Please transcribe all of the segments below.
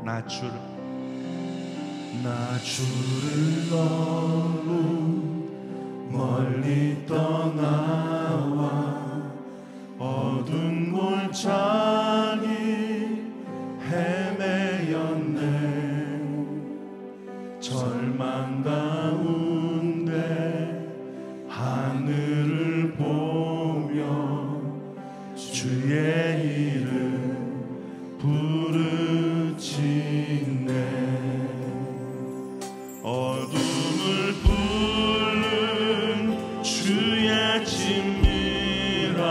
나 주를 너무 멀리 떠나와 어두운 골짜기 헤매였네. 절망 가운데 하늘을 보며 주의 이름 부르짖네. 어둠을 부른 주의 친밀함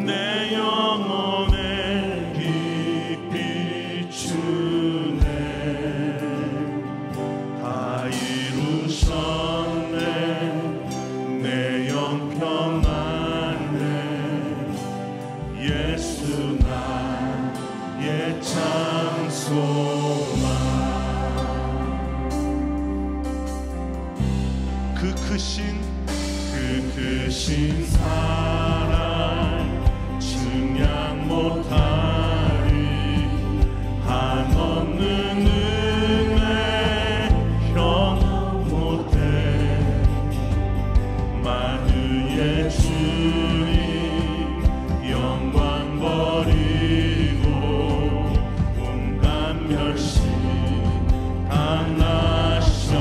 내 영혼에 깊이 주네. 다 이루셨네. 내 영 평안해. 예수 나의 장소만. 그 크신 사랑 증량 못하리. 한없는 은혜 형 못해. 만유의 주님 영광 버리고 온갖 멸시 당하셨네.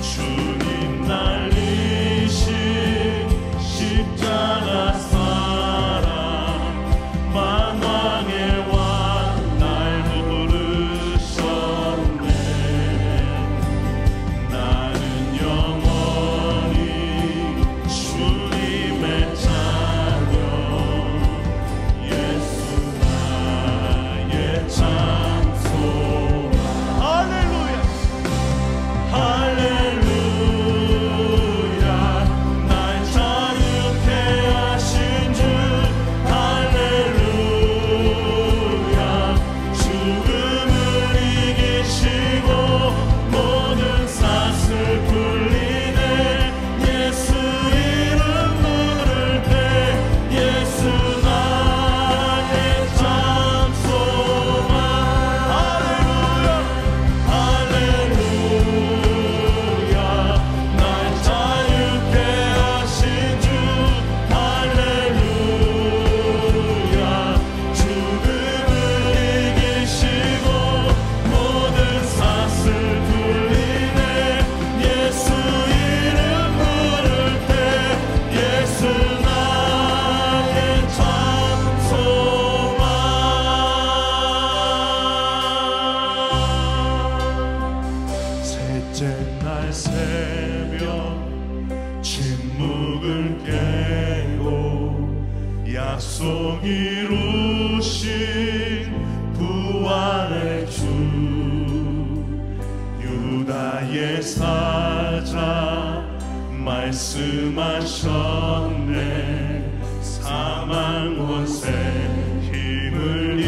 주님 날리신 십자가 사랑 만왕의 왕 날 부르셨네. 나는 영원히 주님의 자녀. 예수 나의 장소만. 할렐루야 할렐루야. 날 자유케 하신 주 할렐루야. 죽음을 이기시고 모든 사슬 풀리네. 예수 이름 부를 때 예수 나의 장소만. 할렐루야 할렐루야. 날 자유케 하신 주 할렐루야. 죽음을 이기시고 모든 사슬 풀리네. 예수 이름 부를 때 예수 나의 장소만. 셋째 날 새벽 침묵을 깨고 약속 이루신 부활의 주. 유다의 사자 말씀하셨네. 사망 권세 힘을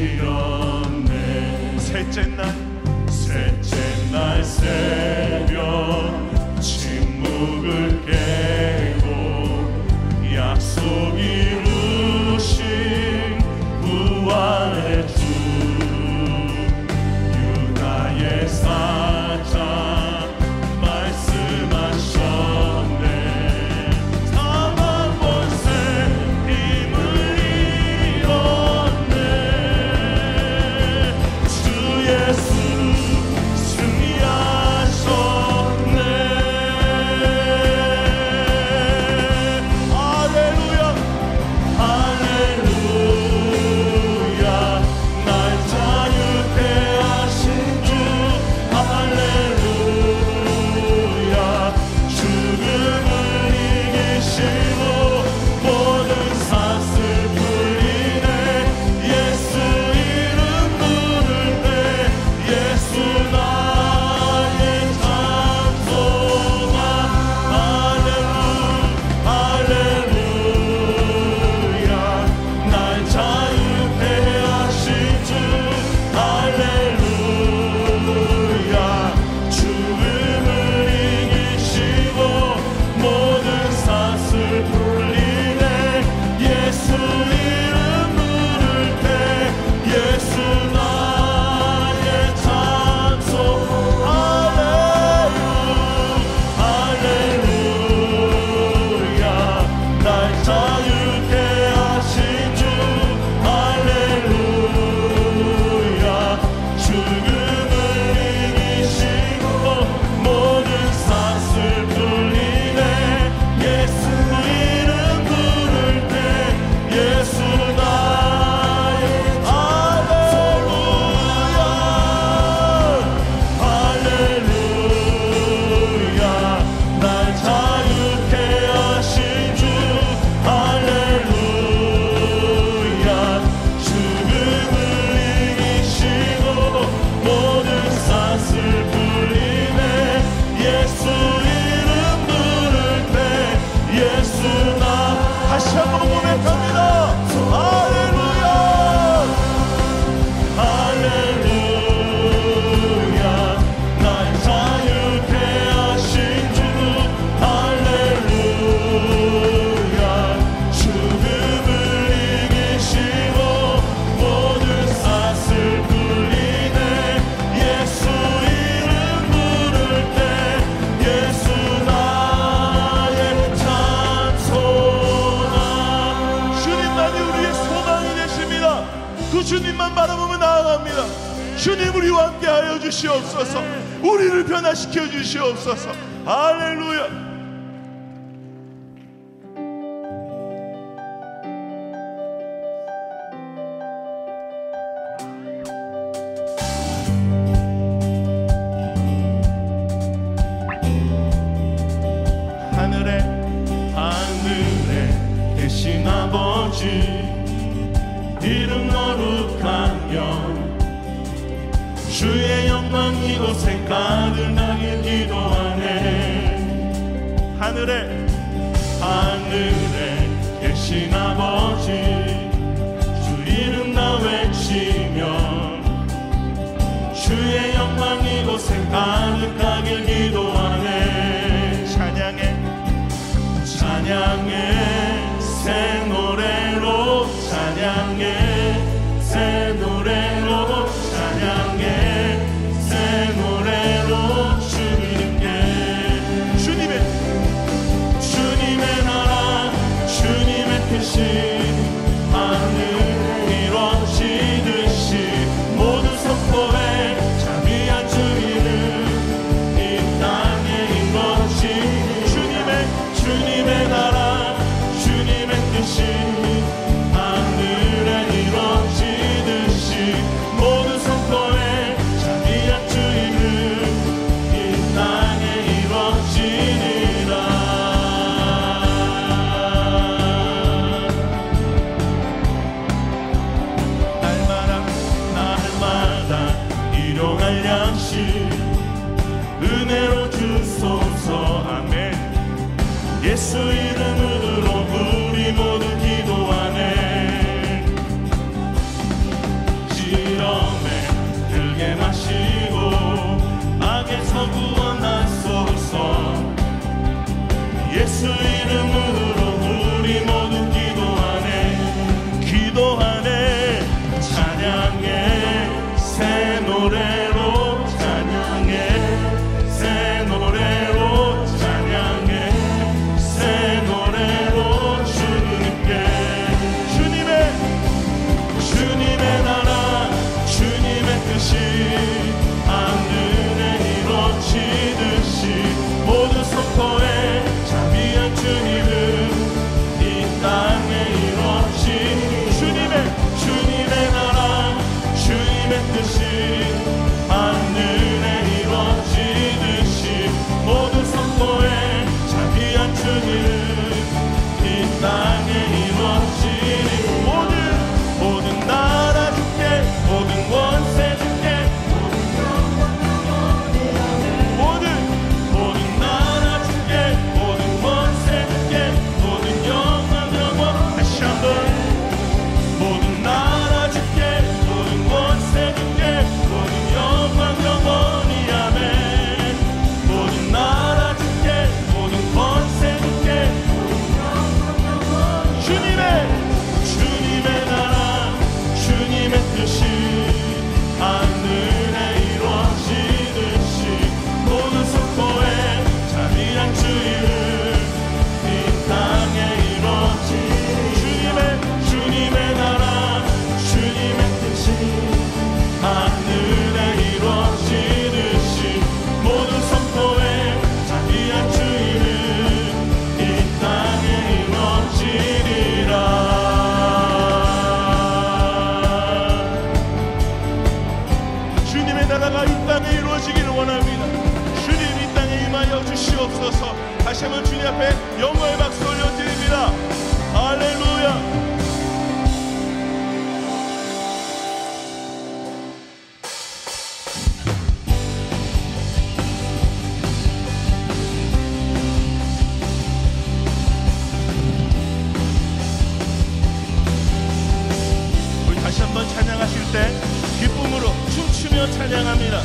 잃었네. 셋째 날 새벽 침묵을 깨고 약속 이루신 부활의 주. 유다의 사자 말씀하셨네. 사망 권세 힘을 잃었네. 주 예수 승리하셨네. 주님 우리와 함께 하여 주시옵소서. 우리를 변화시켜 주시옵소서. 할렐루야. 하늘에 계신 아버지 이름 거룩하며 주의 영광 이곳에 가득하길 기도하네. 하늘에 계신 아버지 주 이름 나 외치며 주의 영광 이곳에 가득하길 기도하네. 찬양의 새 노래로 찬양의 새 노래로 찬양의 새 노래로 주님의 나라 주님의 뜻이 하늘에 이루어지듯이 모두 선포해 자비한 주 이름 이 땅에 이루어지니 주님의 나라 주님의 뜻이 하늘에 이루어지듯이 모두 선포해 자비한 주 이름 이 땅에 이루어지니라. 날마다 일용할 양식 은혜로 주소서. 아멘. 예수 이름으로 우리 모두 기도하네. 시험에 들게 마시고 악에서 구원하소서. 예수 이름으로 우리 모두 기도하네. 찬양의 새 노래로 찬양의 새 노래로 찬양의 새 노래로 주님의 나라 주님의 뜻이 하늘에 이루어지듯이 모두 선포해 자비한 주 이름 이 땅에 이루어지니 주님의 나라 주님의 뜻이 하늘에 이루어지듯이 모두 선포해 자비한 주 이름 이 땅에 이루어지니 모든 나라 주께 모든 권세 주께 모든 나라 주께 모든 권세 주께 모든 영광 영원. 다시 한번 모든 나라 주께 모든 권세 주께 모든 영광 영원히 아멘. 모든 나라 주께 모든 권세 주께 주님의 나라 주님의 뜻이 하늘에 이루어지듯이 모두 선포해 자비한 주 이름 이 땅에 이루어지니 주님의 나라 주님의 뜻이 하늘에 이루어지듯이 모두 선포해 자비한 주 이름 이 땅에 이루어지리라. 주님의 나라가 이 땅에 이루어지기를 원합니다. 주님 이 땅에 임하여 주시옵소서. 다시 한번 주님 앞에 영광의 박수 올려드립니다. 할렐루야. 우리 다시 한번 찬양하실 때 기쁨으로 춤추며 찬양합니다.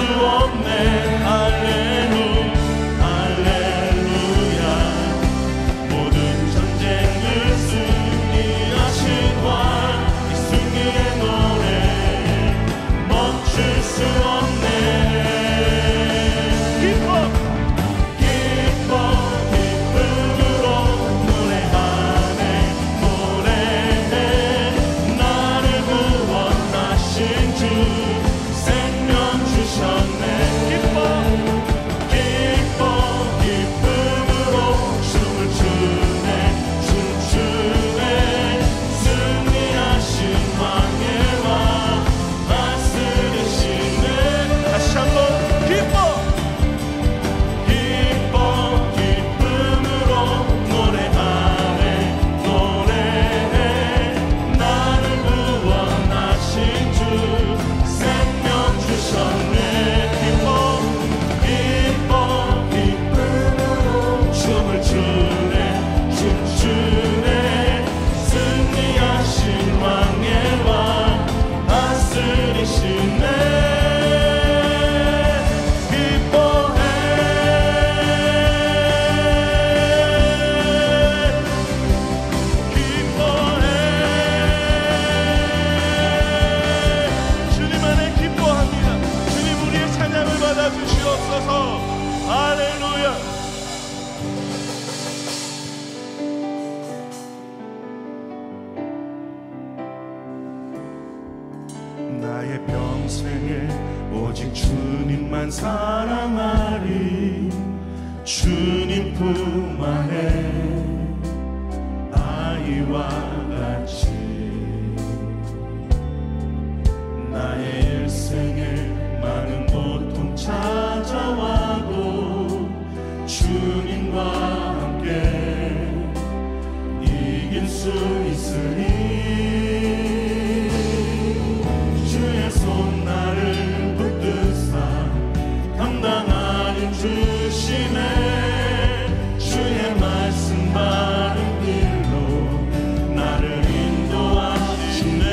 없네. 할렐루야. 모든 전쟁을 승리하신 왕, 이 승리의 노래 멈출 수 없네. 기쁨으로 노래하네. 나를 구원하신 주 생명 주셨네. 기쁨으로 춤을 추네. 춤추네. 승리하신 왕의 왕 다스리시네. 다시 한번 기쁨으로 노래하네. 나를 구원하신 주 생명 주셨네. 기쁨으로 춤을 추네. 춤추네. 승리하신 왕의 왕 다스리시네. 기뻐해. 주님 안에 기뻐합니다. 주님 우리의 찬양을 받아주시옵소서. 할렐루야. 나의 평생에 오직 주님만 사랑하리. 주님 품 안에 아이와 같이 나의 일생에 많은 고통 찾아와도 주님과 함께 이길 수 있으리. 주의 손 나를 붙드사 감당하는 주시네. 주의 말씀 바른 길로 나를 인도하시네.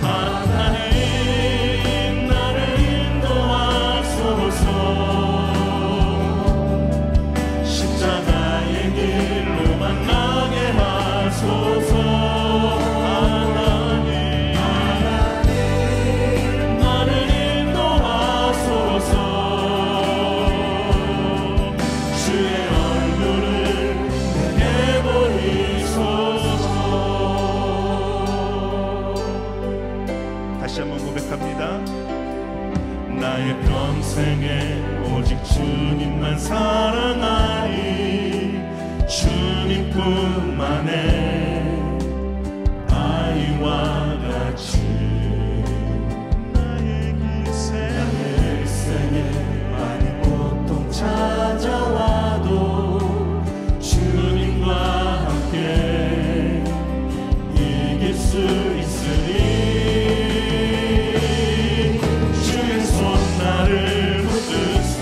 하나님 나를 인도하소서. 십자가의 길로 만나게 하소서. 하나님 나를 인도하소서. 주의 얼굴을 내게 보이소서. 다시 한번 고백합니다. 나의 평생에 오직 주님만 사랑하리. 주님 품 안에 아이와 같이 나의 일생에 많은 고통 찾아와도 주님과 함께 이길 수 있으리. 주의 손 나를 붙드사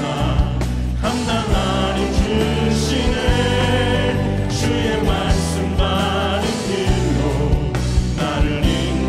감당하니 주시네. 주의 말씀 바른 길로 나를 인도하시네.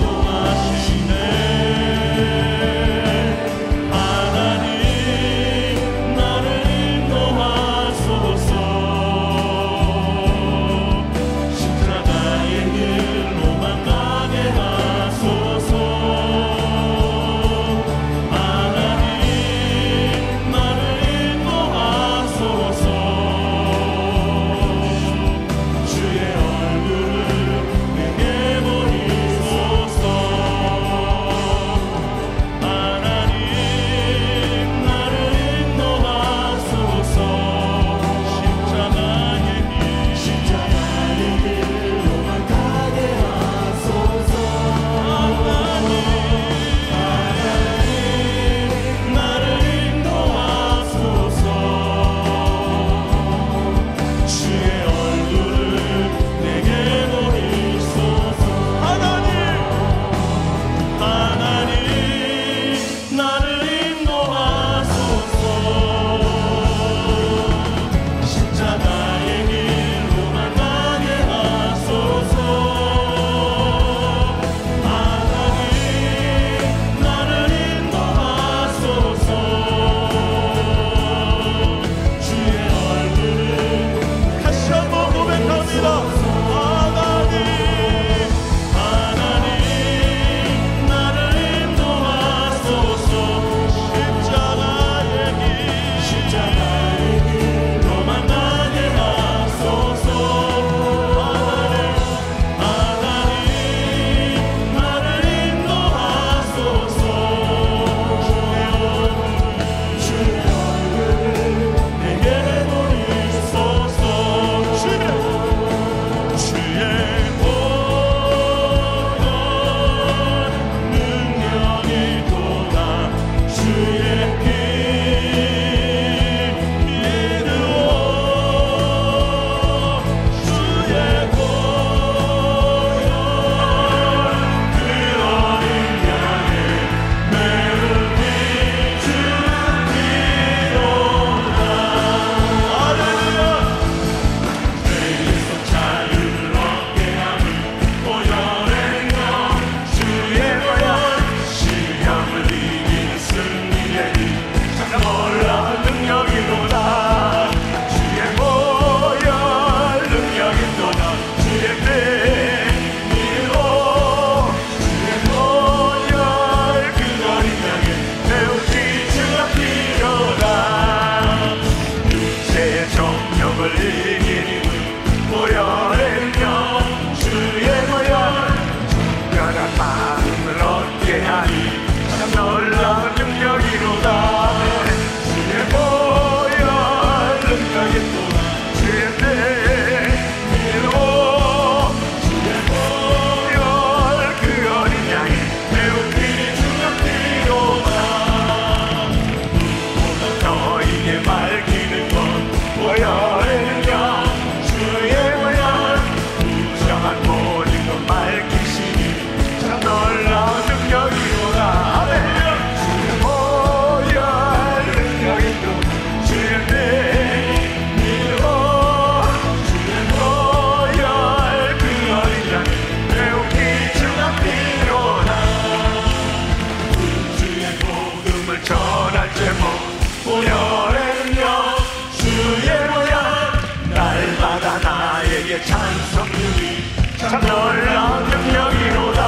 놀라운 능력이로다.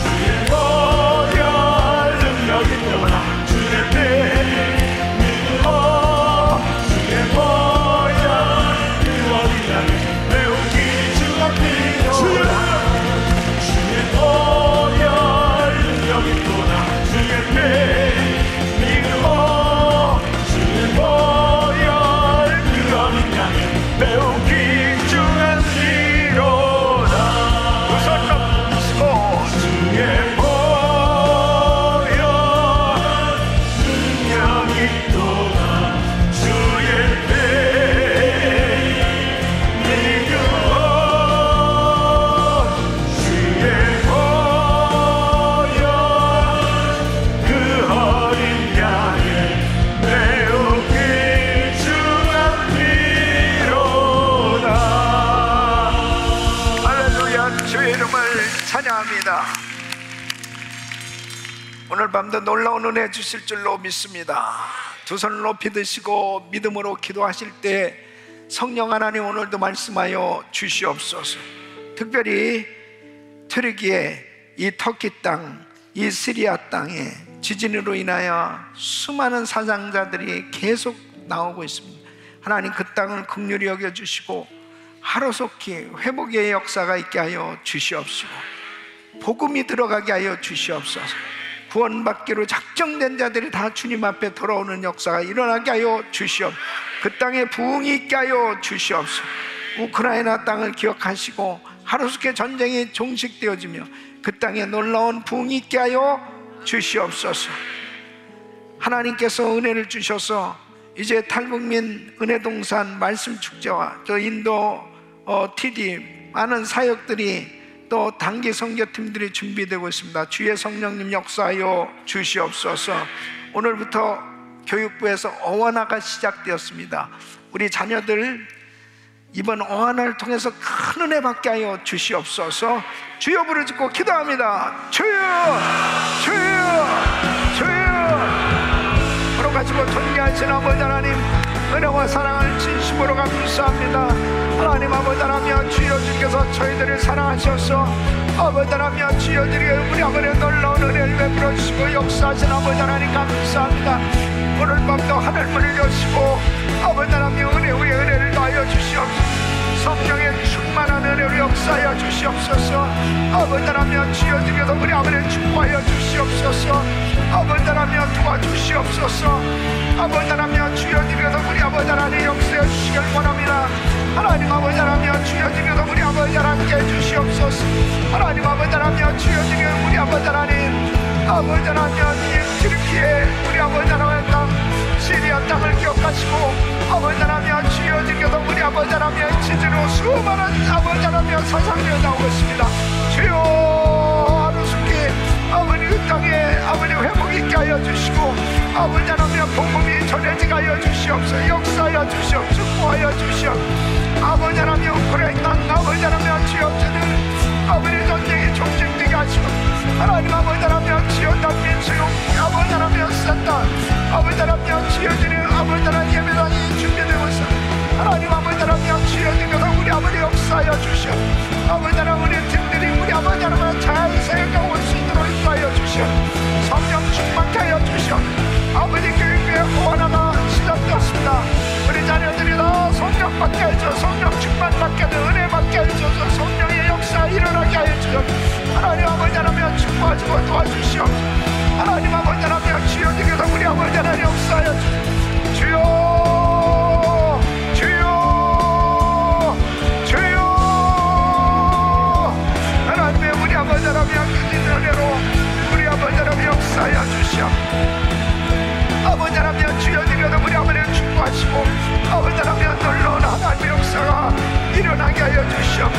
주의 보혈 능력이 있도다. 주의 피 믿어. 주의 보혈 그 어린 양을 매우 귀중한 피로다. 주의 보혈 능력이 있도다. 주의 피 믿어. 주의 보혈 그 어린 양을 매우 귀중한 피로다. 우선 넘치고 주의 보혈 능력이 있도다. 주의 피 믿어. 주의 보혈 그 어린 양의 매우 귀중한 피로다. 할렐루야. 주의 이름을 찬양합니다. 오늘 밤도 놀라운 은혜 주실 줄로 믿습니다. 두 손을 높이 드시고 믿음으로 기도하실 때 성령 하나님 오늘도 말씀하여 주시옵소서. 특별히 튀르키예 이 터키 땅, 이 시리아 땅에 지진으로 인하여 수많은 사상자들이 계속 나오고 있습니다. 하나님 그 땅을 긍휼히 여겨주시고 하루속히 회복의 역사가 있게 하여 주시옵시고 복음이 들어가게 하여 주시옵소서. 구원받기로 작정된 자들이 다 주님 앞에 돌아오는 역사가 일어나게 하여 주시옵소서. 그 땅에 부흥이 있게 하여 주시옵소서. 우크라이나 땅을 기억하시고 하루속히 전쟁이 종식되어지며 그 땅에 놀라운 부흥이 있게 하여 주시옵소서. 하나님께서 은혜를 주셔서 이제 탈북민 은혜동산 말씀축제와 또 인도 TD 많은 사역들이 또 단기 선교팀들이 준비되고 있습니다. 주의 성령님 역사하여 주시옵소서. 오늘부터 교육부에서 어원화가 시작되었습니다. 우리 자녀들 이번 어원화를 통해서 큰 은혜 받게 하여 주시옵소서. 주여 부르짖고 기도합니다. 주여 주여 주여. 바로 가지고 존귀하신 아버지 하나님, 은혜와 사랑을 진심으로 감사합니다. 하나님 아버지 하나님, 주여 주께서 저희들을 사랑하셔서 아버지 하나님, 주여들이 우리 아버지의 놀라운 은혜를 베풀어 주시고 역사하신 아버지 하나님 감사합니다. 오늘 밤도 하늘문을 여시고 아버지 하나님 은혜 위에 은혜를 더하여 주시옵소서. 성령의 충만한 은혜로 역사하여 주시옵소서. 아버지 하나님, 주여 주께서 우리 아버지를 축복하여 주시옵소서. 아버지 하나님 도와주시옵소서. 아버지 하나님, 주여 주께서 우리 아버지 하나님 역사해 주시길 원합니다. 하나님 아버지 하나님, 주여 주께서 우리 아버지 하나님께 해주시옵소서. 하나님 아버지 하나님, 주여 주께서 우리 아버지 하나님, 아버지 하나님 튀르키예 우리 아버지 하나님의 땅 시리아 땅을 기억하시고 아버지 하나님, 주여 주께서 우리 아버지 하나님의 지진으로 수많은 아버지 하나님의 사상자가 나오고 있습니다. 주여 하루속히 아버지 그 땅에 아버지 회복이 있게 하여 주시고 아버지 하나님의 복음이 전해지게 하여 주시옵소서. 역사하여 주시옵소서. 축복하여 주시옵소서. 아버지 하나님 우크라이나 아버지 하나님 주여 아버지 전쟁이 종식되게 하시고 하나님 아버지 하나님 주여 난민 수용 아버지 하나님 산다 아버지 하나님 주여 주님 아버지 하나님 예배당이 준비되고 있어. 하나님 아버지 하나님 주여 주께서 우리 아버지 역사하여 주시오. 아버지 하나님 우리 팀들이 우리 아버지 하나님 잘 사역하고 올 수 있도록 인도하여 주시오. 성령 충만케 하여 주시오. 아버지 교육의 호환화가 시작되었습니다. 우리 자녀들이 다 성령 받게 해줘. 성령 충만 받게 돼 은혜 받게 해줘서 성령의 역사 일어나게 하여 주시오. 하나님 아버지 하나님 축복하시고 도와주시오. 하나님 아버지 하나님 주여 주께서 우리 아버지 하나님 역사하여 주시오. 주여 주여 주여. 하나님의 우리 아버지 하나님 주신 은혜로 우리 아버지 하나님 역사하여 주시오. 아버지 하나님 주여 주께서 우리 아버지를 축복하시고 아버지 하나님 놀라운 하나님의 역사가 일어나게 하여 주시오.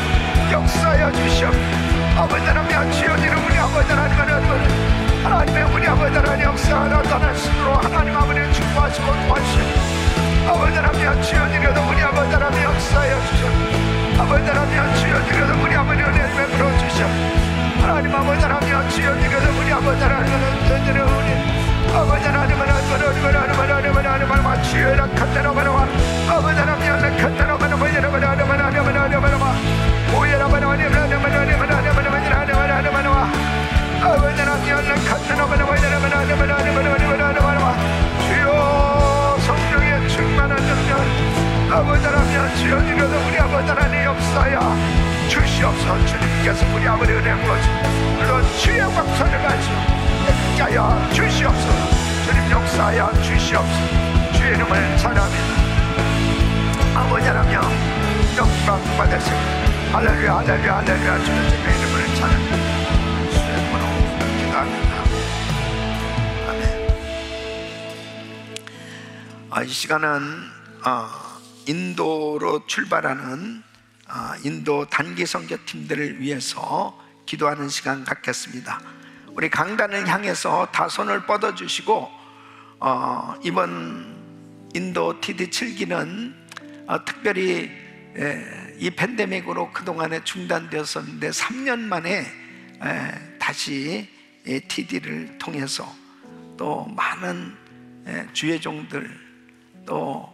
역사하여 주시오. 아버지 하나님 주여 주는 우리 아버지 하나님의 우리 아버지 하나님 역사가 나타날 수 있도록 하나님 아버지를 축복하시고 도와주시오. 아버지 하나님 주여 주께서 우리 아버지 하나님 역사하여 주시오. 아버지 하나님 주여 주께서 우리 아버지를 베풀어 주시오. 하나님 아버지 하나님 주여 주께서 우리 아버지 하나님을 전전에 우리 아버지 하나님은 하나님을 맞추어라 칸다라바라와 아버지 하나님 칸다라바라바라바라바라바라바라바라 오예라바라바라 아버지 은혜 부어주시옵소서. 물론 주의 광선을 가지고 역사하여 주시옵소서. 주님 역사하여 주시옵소서. 주의 이름을 찬양합니다. 아버지 하나님 영광 받으시옵소서. 할렐루야 할렐루야 할렐루야. 주의 이름을 찬양합니다. 주의 이름으로 기도합니다. 아멘. 이 시간은 인도로 출발하는 인도 단기 선교팀들을 위해서 기도하는 시간 갖겠습니다. 우리 강단을 향해서 다 손을 뻗어주시고 이번 인도 TD7기는 특별히 이 팬데믹으로 그동안에 중단되었었는데 3년 만에 다시 TD를 통해서 또 많은 주의 종들 또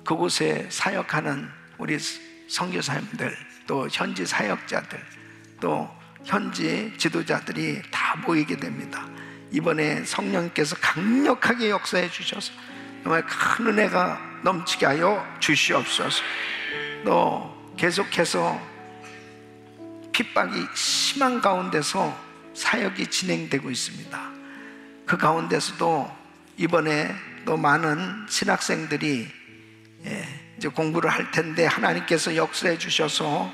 그곳에 사역하는 우리 선교사님들 또 현지 사역자들 또 현지 지도자들이 다 모이게 됩니다. 이번에 성령께서 강력하게 역사해 주셔서 정말 큰 은혜가 넘치게 하여 주시옵소서. 또 계속해서 핍박이 심한 가운데서 사역이 진행되고 있습니다. 그 가운데서도 이번에 또 많은 신학생들이 이제 공부를 할 텐데 하나님께서 역사해 주셔서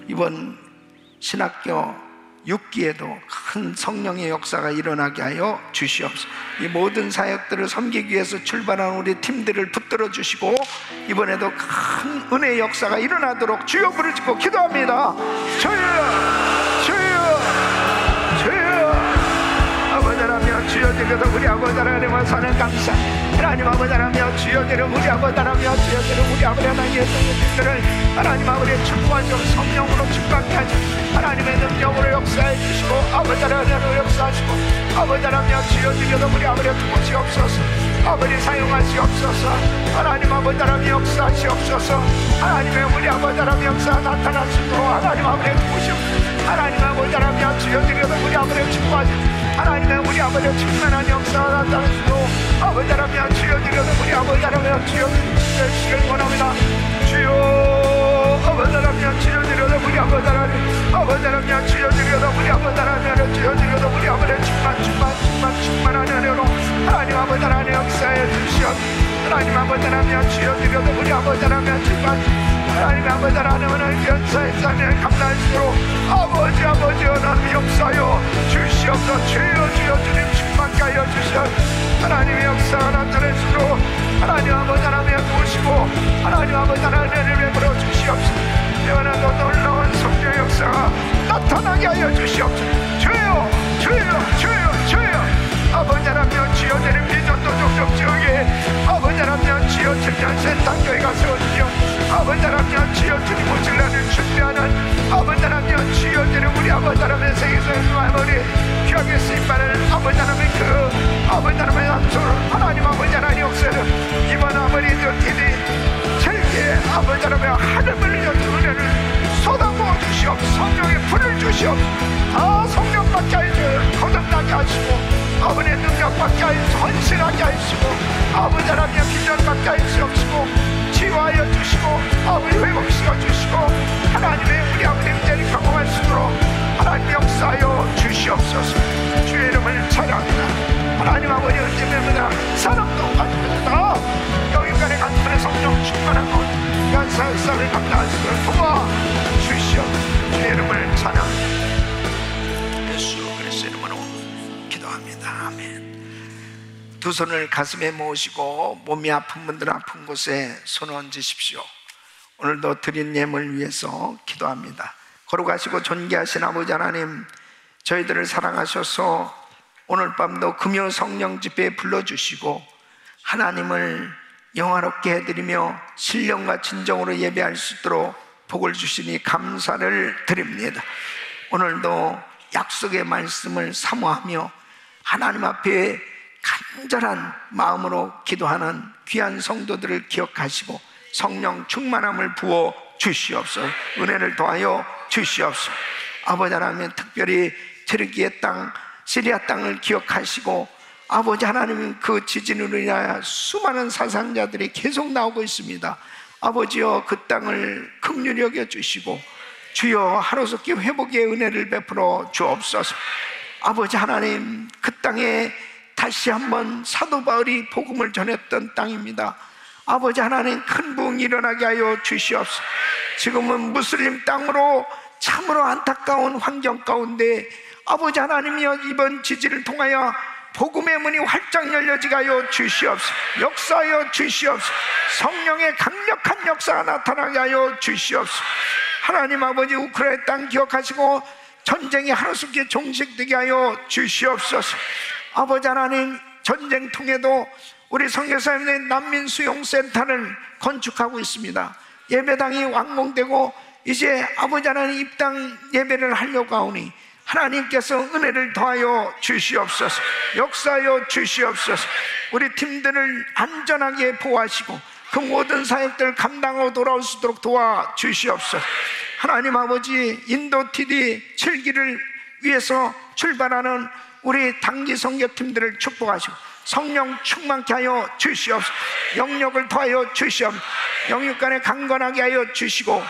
이번 신학교 6기에도 큰 성령의 역사가 일어나게 하여 주시옵소서. 이 모든 사역들을 섬기기 위해서 출발한 우리 팀들을 붙들어 주시고 이번에도 큰 은혜의 역사가 일어나도록 주여 부르짖고 기도합니다. 주여 주여 주여. 아버지 하나님 주여 드려도 우리 아버지 하나님과 사는 감사. 하나님 아버지 하나님 주여 드려 우리 아버지 하나님 주여 드려 우리 아버지 하나님의 성령들을 하나님 아버지의 축복하시고 성령으로 축복하게 하시고 하나님의 능력으로 역사해 주시고 아버지 하나님으로 역사하시고 아버지 하나님 주여 드려도 우리 아버지의 부으시옵소서. 아버지 사용하시옵소서. 하나님 아버지 하나님 역사하시옵소서. 하나님의 우리 아버지 하나님 역사 나타나시도록 하나님 아버지의 부으시옵소서. 하나님 아버지 하나님 주여 드려도 우리 아버지의 축복하시고 하나님의 우리 아버지의 충만한 역사가 나타나시고 아버지 하나님 주여 드려도 우리 아버지 하나님 주여 주시길 원합니다. 주여 아버지 하나님 주여 드려도 우리 아버지 하나님 아버지 하나님 주여 드려도 우리 아버지 하나님 주여 드려도 우리 아버지의 충만한 은혜로 하나님 아버지 하나님 역사해 주시옵소서. 하나님 아버지 하나님 주여 드려도 우리 아버지 하나님 충만 하나님 아버지 하나님은 연사에서 감사하시도록 아버지 하나님 역사여 주시옵소서. 주여 주님 충만케 하여 주시옵소서. 하나님의 역사가 나타내시도록 하나님 아버지 하나님 도우시고 하나님 아버지 하나님을 베풀어 주시옵소서. 영원하고 놀라운 성령의 역사가 나타나게 하여 주시옵소서. 주여 주여 주여 주여. 아버지 하나님 주여 되는 비전도 종족 지역에 아버지 하나님 주여 청년센 단교에 가서 주여 아버지 하나님 주여 주님 오시려는 준비하는 아버지 하나님 주여 되는 우리 아버지 하나님의 세계에서 아버지 귀하게 쓰임받는 아버지 하나님의 그 아버지 하나님의 함소를 하나님 아버지 하나님 역사를 이번 아버지 저들이 절기에 아버지 하나님의 하늘을 여는 은혜를 쏟아부어 주시옵소서. 성령의 불을 주시옵소서. 다 성령 받게 하시고 거듭나게 하시고 아버지의 능력 받게 하시고 헌신하게 하시고 아버지 하나님의 비전 받게 하시옵시고 치유하여 주시고 아버지 회복시켜 주시고 하나님의 우리 아버지의 은혜를 경험할 수 있도록 하나님 역사하여 주시옵소서. 주의 이름을 찬양합니다. 하나님 아버지 은혜입니다. 사랑도 가지고다 여기까지 간편의 성령 충만한 것 연사 역사를 감당할 수 있도록 도와 주시옵소서. 주의 이름을 찬양합니다. 예수 그리스도의 이름으로 기도합니다. 아멘. 두 손을 가슴에 모으시고 몸이 아픈 분들 아픈 곳에 손 얹으십시오. 오늘도 드린 예물 위해서 기도합니다. 걸어가시고 존귀하신 아버지 하나님, 저희들을 사랑하셔서 오늘 밤도 금요 성령 집회에 불러주시고 하나님을 영화롭게 해드리며 신령과 진정으로 예배할 수 있도록 복을 주시니 감사를 드립니다. 오늘도 약속의 말씀을 사모하며 하나님 앞에 간절한 마음으로 기도하는 귀한 성도들을 기억하시고 성령 충만함을 부어 주시옵소서. 은혜를 더하여 주시옵소서. 아버지 하나님, 특별히 트르키예 땅, 시리아 땅을 기억하시고 아버지 하나님, 그 지진으로 인하여 수많은 사상자들이 계속 나오고 있습니다. 아버지여, 그 땅을 긍휼히 여겨 주시고 주여 하루속히 회복의 은혜를 베풀어 주옵소서. 아버지 하나님, 그 땅에 다시 한번 사도 바울이 복음을 전했던 땅입니다. 아버지 하나님, 큰 부흥이 일어나게 하여 주시옵소서. 지금은 무슬림 땅으로 참으로 안타까운 환경 가운데 아버지 하나님이여, 이번 지지를 통하여 복음의 문이 활짝 열려지게 하여 주시옵소서. 역사하여 주시옵소서. 성령의 강력한 역사가 나타나게 하여 주시옵소서. 하나님 아버지, 우크라이나 땅 기억하시고 전쟁이 하루속히 종식되게 하여 주시옵소서. 아버지 하나님, 전쟁 통에도 우리 선교사님의 난민 수용센터를 건축하고 있습니다. 예배당이 완공되고 이제 아버지 하나님 입당 예배를 하려고 하오니 하나님께서 은혜를 더하여 주시옵소서. 역사하여 주시옵소서. 우리 팀들을 안전하게 보호하시고 그 모든 사역들을 감당하고 돌아올 수 있도록 도와주시옵소서. 하나님 아버지, 인도 TD 7기를 위해서 출발하는 우리 단기 선교팀들을 축복하시고 성령 충만케 하여 주시옵소서. 영역을 더하여 주시옵소서. 영육간에 강건하게 하여 주시고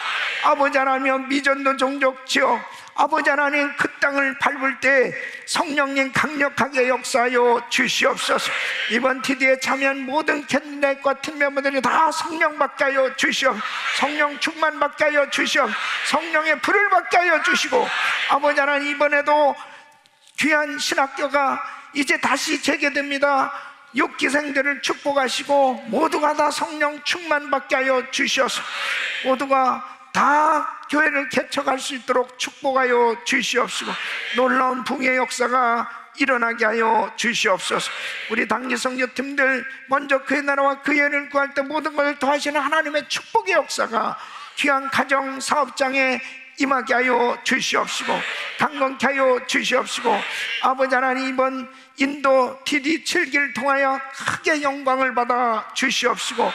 아버지 하나님, 미전도 종족 지역 아버지 하나님, 그 땅을 밟을 때 성령님 강력하게 역사하여 주시옵소서. 이번 TD에 참여한 모든 캔디데이트와 팀 멤버들이 다 성령 받게 하여 주시옵소서. 성령 충만 받게 하여 주시옵소서. 성령의 불을 받게 하여 주시고 아버지 하나님, 이번에도 귀한 신학교가 이제 다시 재개됩니다. 6기생들을 축복하시고 모두가 다 성령 충만 받게 하여 주시옵소서. 모두가 다 교회를 개척할 수 있도록 축복하여 주시옵시고 놀라운 붕의 역사가 일어나게 하여 주시옵소서. 우리 단기 선교팀들 먼저 그의 나라와 그의 의를 구할 때 모든 것을 더하시는 하나님의 축복의 역사가 귀한 가정 사업장에 임하게 하여 주시옵시고 강건케 하여 주시옵시고 아버지 하나님, 이번 인도 TD 7기를 통하여 크게 영광을 받아 주시옵시고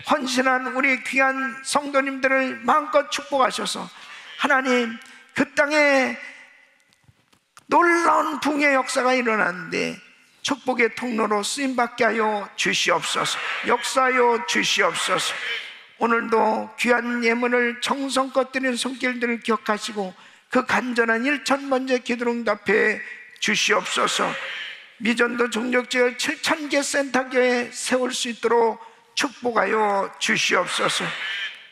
헌신한 우리 귀한 성도님들을 마음껏 축복하셔서 하나님, 그 땅에 놀라운 붕의 역사가 일어났는데 축복의 통로로 쓰임받게 하여 주시옵소서. 역사하여 주시옵소서. 오늘도 귀한 예물을 정성껏 드리는 손길들을 기억하시고 그 간절한 1,000번째 기도로 응답해 주시옵소서. 미전도 종족지역 7,000개 센터교회 세울 수 있도록 축복하여 주시옵소서.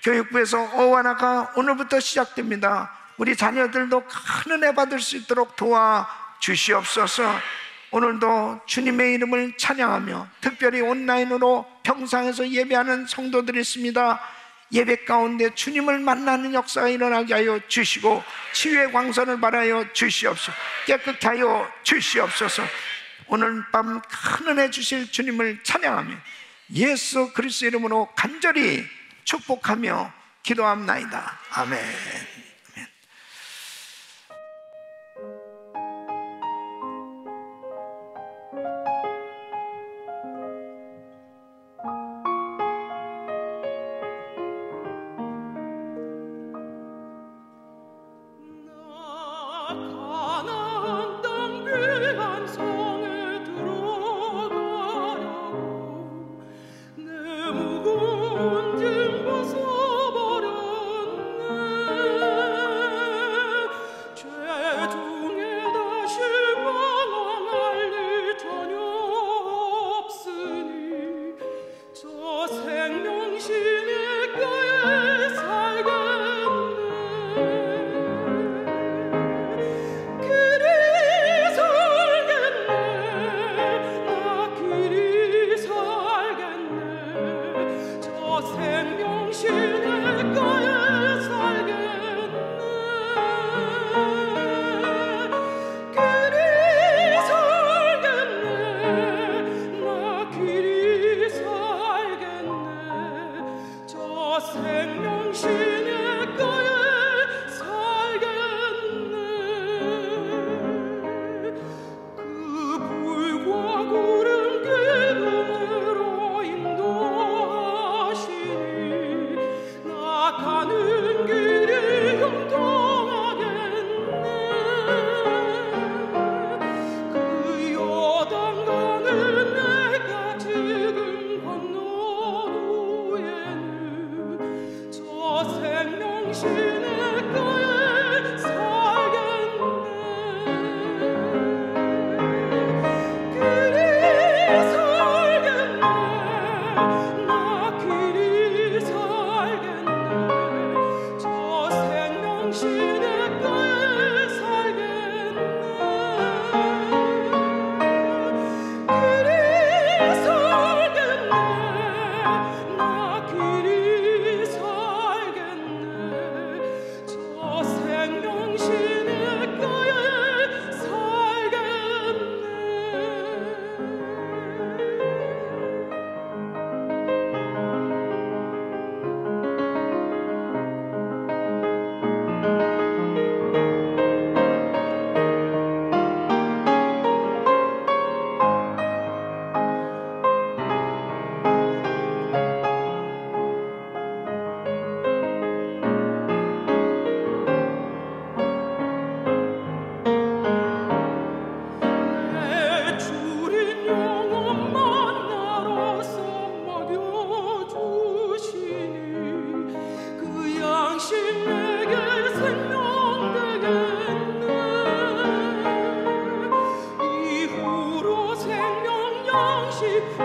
교육부에서 어와나가 오늘부터 시작됩니다. 우리 자녀들도 큰 은혜 받을 수 있도록 도와주시옵소서. 오늘도 주님의 이름을 찬양하며 특별히 온라인으로 평상에서 예배하는 성도들이 있습니다. 예배 가운데 주님을 만나는 역사가 일어나게 하여 주시고 치유의 광선을 발하여 주시옵소서. 깨끗게 하여 주시옵소서. 오늘 밤 큰 은혜 주실 주님을 찬양하며 예수 그리스도 이름으로 간절히 축복하며 기도합나이다. 아멘. 내 무거운 짐 벗어버렸네.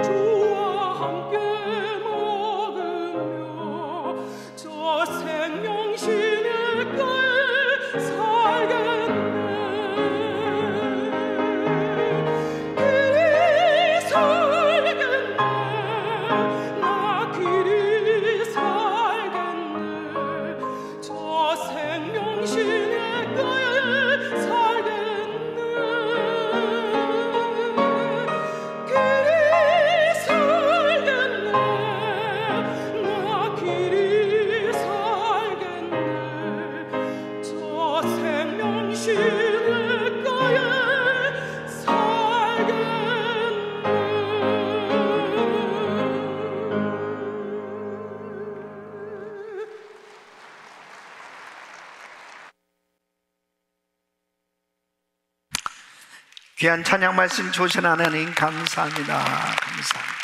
주와 함께 먹으며 저 생명신의 가에 살겠네. 길이 살겠네. 나 길이 살겠네. 저 생명신의 가에 살겠네. 길이 살겠네. 나 길이 살겠네. 저 생명신의 가에 살겠네. 귀한 찬양 말씀 주신 하나님 감사합니다. 감사합니다.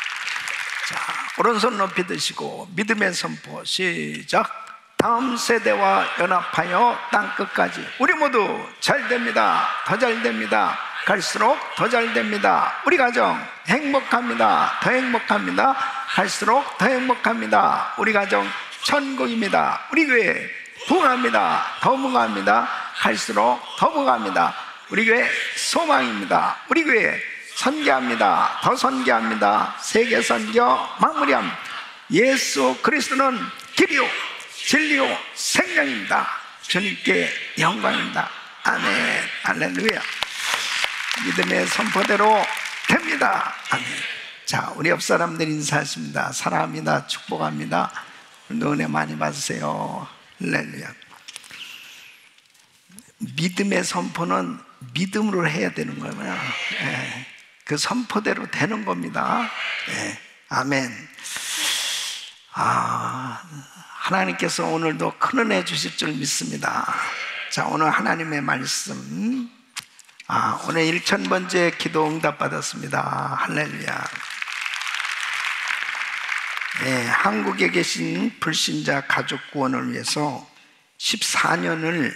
자, 오른손 높이 드시고 믿음의 선포 시작. 다음 세대와 연합하여 땅끝까지 우리 모두 잘 됩니다. 더 잘 됩니다. 갈수록 더 잘 됩니다. 우리 가정 행복합니다. 더 행복합니다. 갈수록 더 행복합니다. 우리 가정 천국입니다. 우리 교회 부흥합니다. 더 부흥합니다. 갈수록 더 부흥합니다. 우리 교회 소망입니다. 우리 교회 선교합니다. 더 선교합니다. 세계 선교 마무리함. 예수 그리스도는 길이요 진리요 생명입니다. 주님께 영광입니다. 아멘. 할렐루야. 믿음의 선포대로 됩니다. 아멘. 자, 우리 옆 사람들 인사하십니다. 사랑합니다. 축복합니다. 오늘도 은혜 많이 받으세요. 할렐루야. 믿음의 선포는 믿음으로 해야 되는 거예요. 예, 그 선포대로 되는 겁니다. 예, 아멘. 하나님께서 오늘도 큰 은혜 주실 줄 믿습니다. 자, 오늘 하나님의 말씀, 오늘 1000번째 기도 응답 받았습니다. 할렐루야. 예, 한국에 계신 불신자 가족 구원을 위해서 14년을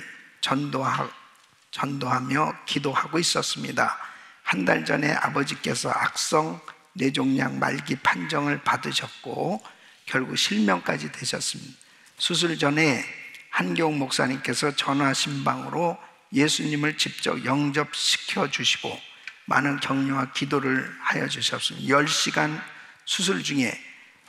전도하며 기도하고 있었습니다. 한 달 전에 아버지께서 악성 뇌종양 말기 판정을 받으셨고 결국 실명까지 되셨습니다. 수술 전에 한교웅 목사님께서 전화 신방으로 예수님을 직접 영접시켜 주시고 많은 격려와 기도를 하여 주셨습니다. 10시간 수술 중에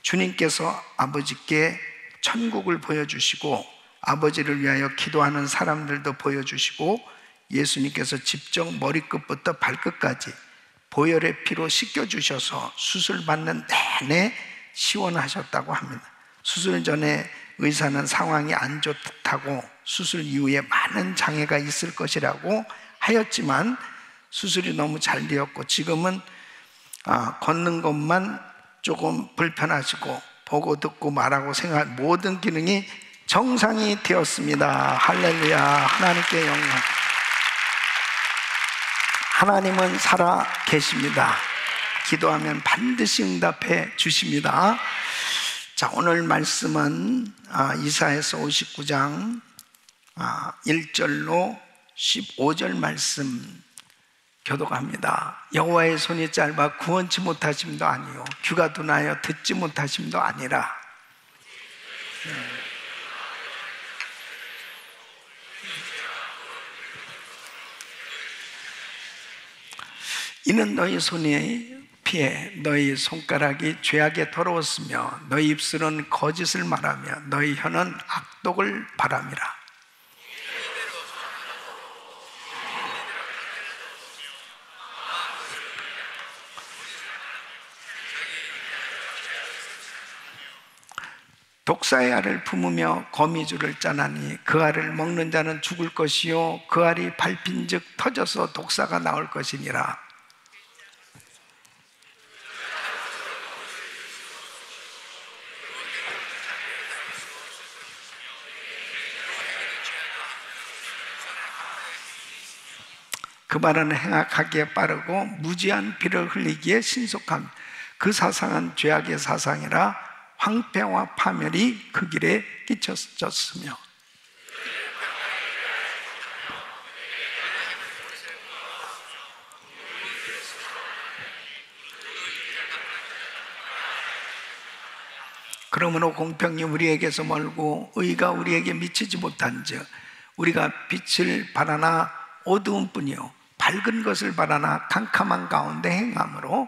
주님께서 아버지께 천국을 보여주시고 아버지를 위하여 기도하는 사람들도 보여주시고 예수님께서 직접 머리끝부터 발끝까지 보혈의 피로 씻겨주셔서 수술 받는 내내 시원하셨다고 합니다. 수술 전에 의사는 상황이 안 좋다고 수술 이후에 많은 장애가 있을 것이라고 하였지만 수술이 너무 잘 되었고 지금은 걷는 것만 조금 불편하시고 보고 듣고 말하고 생각할 모든 기능이 정상이 되었습니다. 할렐루야. 하나님께 영광. 하나님은 살아 계십니다. 기도하면 반드시 응답해 주십니다. 자, 오늘 말씀은 이사야서 59장 1절로 15절 말씀 교독합니다. 여호와의 손이 짧아 구원치 못하심도 아니요 귀가 둔하여 듣지 못하심도 아니라 이는 너희 손에 피해 너희 손가락이 죄악에 더러웠으며 너희 입술은 거짓을 말하며 너희 혀는 악독을 바람이라. 독사의 알을 품으며 거미줄을 짜나니 그 알을 먹는 자는 죽을 것이요 그 알이 밟힌즉 터져서 독사가 나올 것이니라. 그 말은 행악하기에 빠르고 무지한 피를 흘리기에 신속함. 그 사상은 죄악의 사상이라 황폐와 파멸이 그 길에 끼쳐졌으며 그러므로 공평이 우리에게서 멀고 의가 우리에게 미치지 못한즉 우리가 빛을 바라나 어두운 뿐이요 밝은 것을 바라나 캄캄한 가운데 행함으로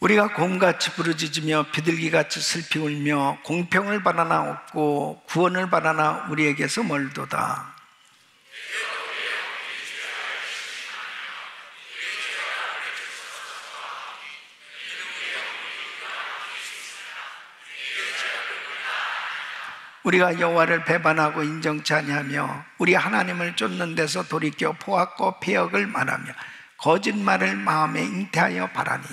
우리가 곰같이 부르짖으며 비둘기같이 슬피 울며 공평을 바라나 없고 구원을 바라나 우리에게서 멀도다. 우리가 여호와를 배반하고 인정치 아니하며 우리 하나님을 쫓는 데서 돌이켜 포악과 폐역을 말하며 거짓말을 마음에 잉태하여 바라니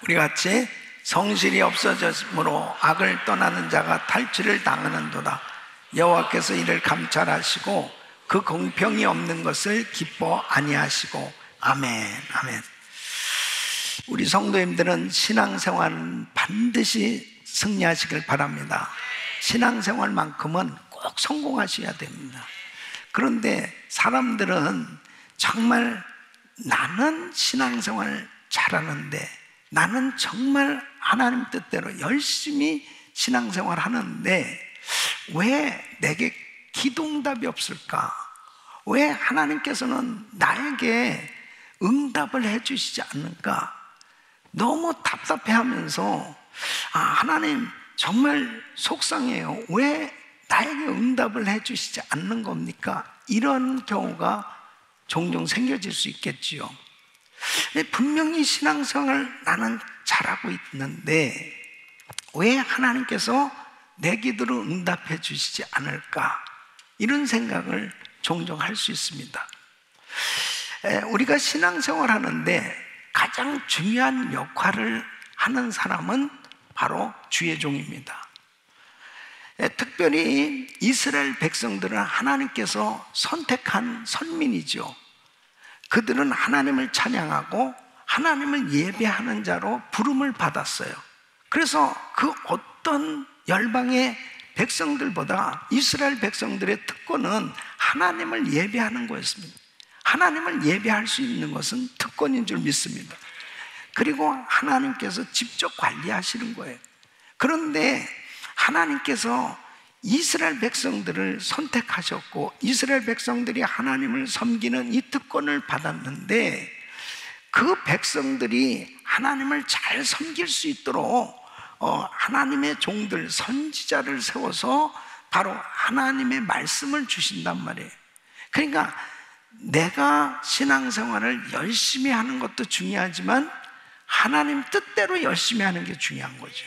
우리 같이 성실이 없어졌으므로 악을 떠나는 자가 탈취를 당하는도다. 여호와께서 이를 감찰하시고 그 공평이 없는 것을 기뻐 아니하시고. 아멘. 아멘. 우리 성도님들은 신앙생활은 반드시 승리하시길 바랍니다. 신앙생활만큼은 꼭 성공하셔야 됩니다. 그런데 사람들은 정말 나는 신앙생활 잘하는데, 나는 정말 하나님 뜻대로 열심히 신앙생활 하는데 왜 내게 기도응답이 없을까? 왜 하나님께서는 나에게 응답을 해주시지 않는가? 너무 답답해하면서 하나님 정말 속상해요. 왜 나에게 응답을 해주시지 않는 겁니까? 이런 경우가 종종 생겨질 수 있겠지요. 분명히 신앙생활을 나는 잘하고 있는데 왜 하나님께서 내 기도를 응답해 주시지 않을까? 이런 생각을 종종 할 수 있습니다. 우리가 신앙생활 하는데 가장 중요한 역할을 하는 사람은 바로 주의 종입니다. 특별히 이스라엘 백성들은 하나님께서 선택한 선민이죠. 그들은 하나님을 찬양하고 하나님을 예배하는 자로 부름을 받았어요. 그래서 그 어떤 열방의 백성들보다 이스라엘 백성들의 특권은 하나님을 예배하는 거였습니다. 하나님을 예배할 수 있는 것은 특권인 줄 믿습니다. 그리고 하나님께서 직접 관리하시는 거예요. 그런데 하나님께서 이스라엘 백성들을 선택하셨고 이스라엘 백성들이 하나님을 섬기는 이 특권을 받았는데 그 백성들이 하나님을 잘 섬길 수 있도록 하나님의 종들, 선지자를 세워서 바로 하나님의 말씀을 주신단 말이에요. 그러니까 내가 신앙생활을 열심히 하는 것도 중요하지만 하나님 뜻대로 열심히 하는 게 중요한 거죠.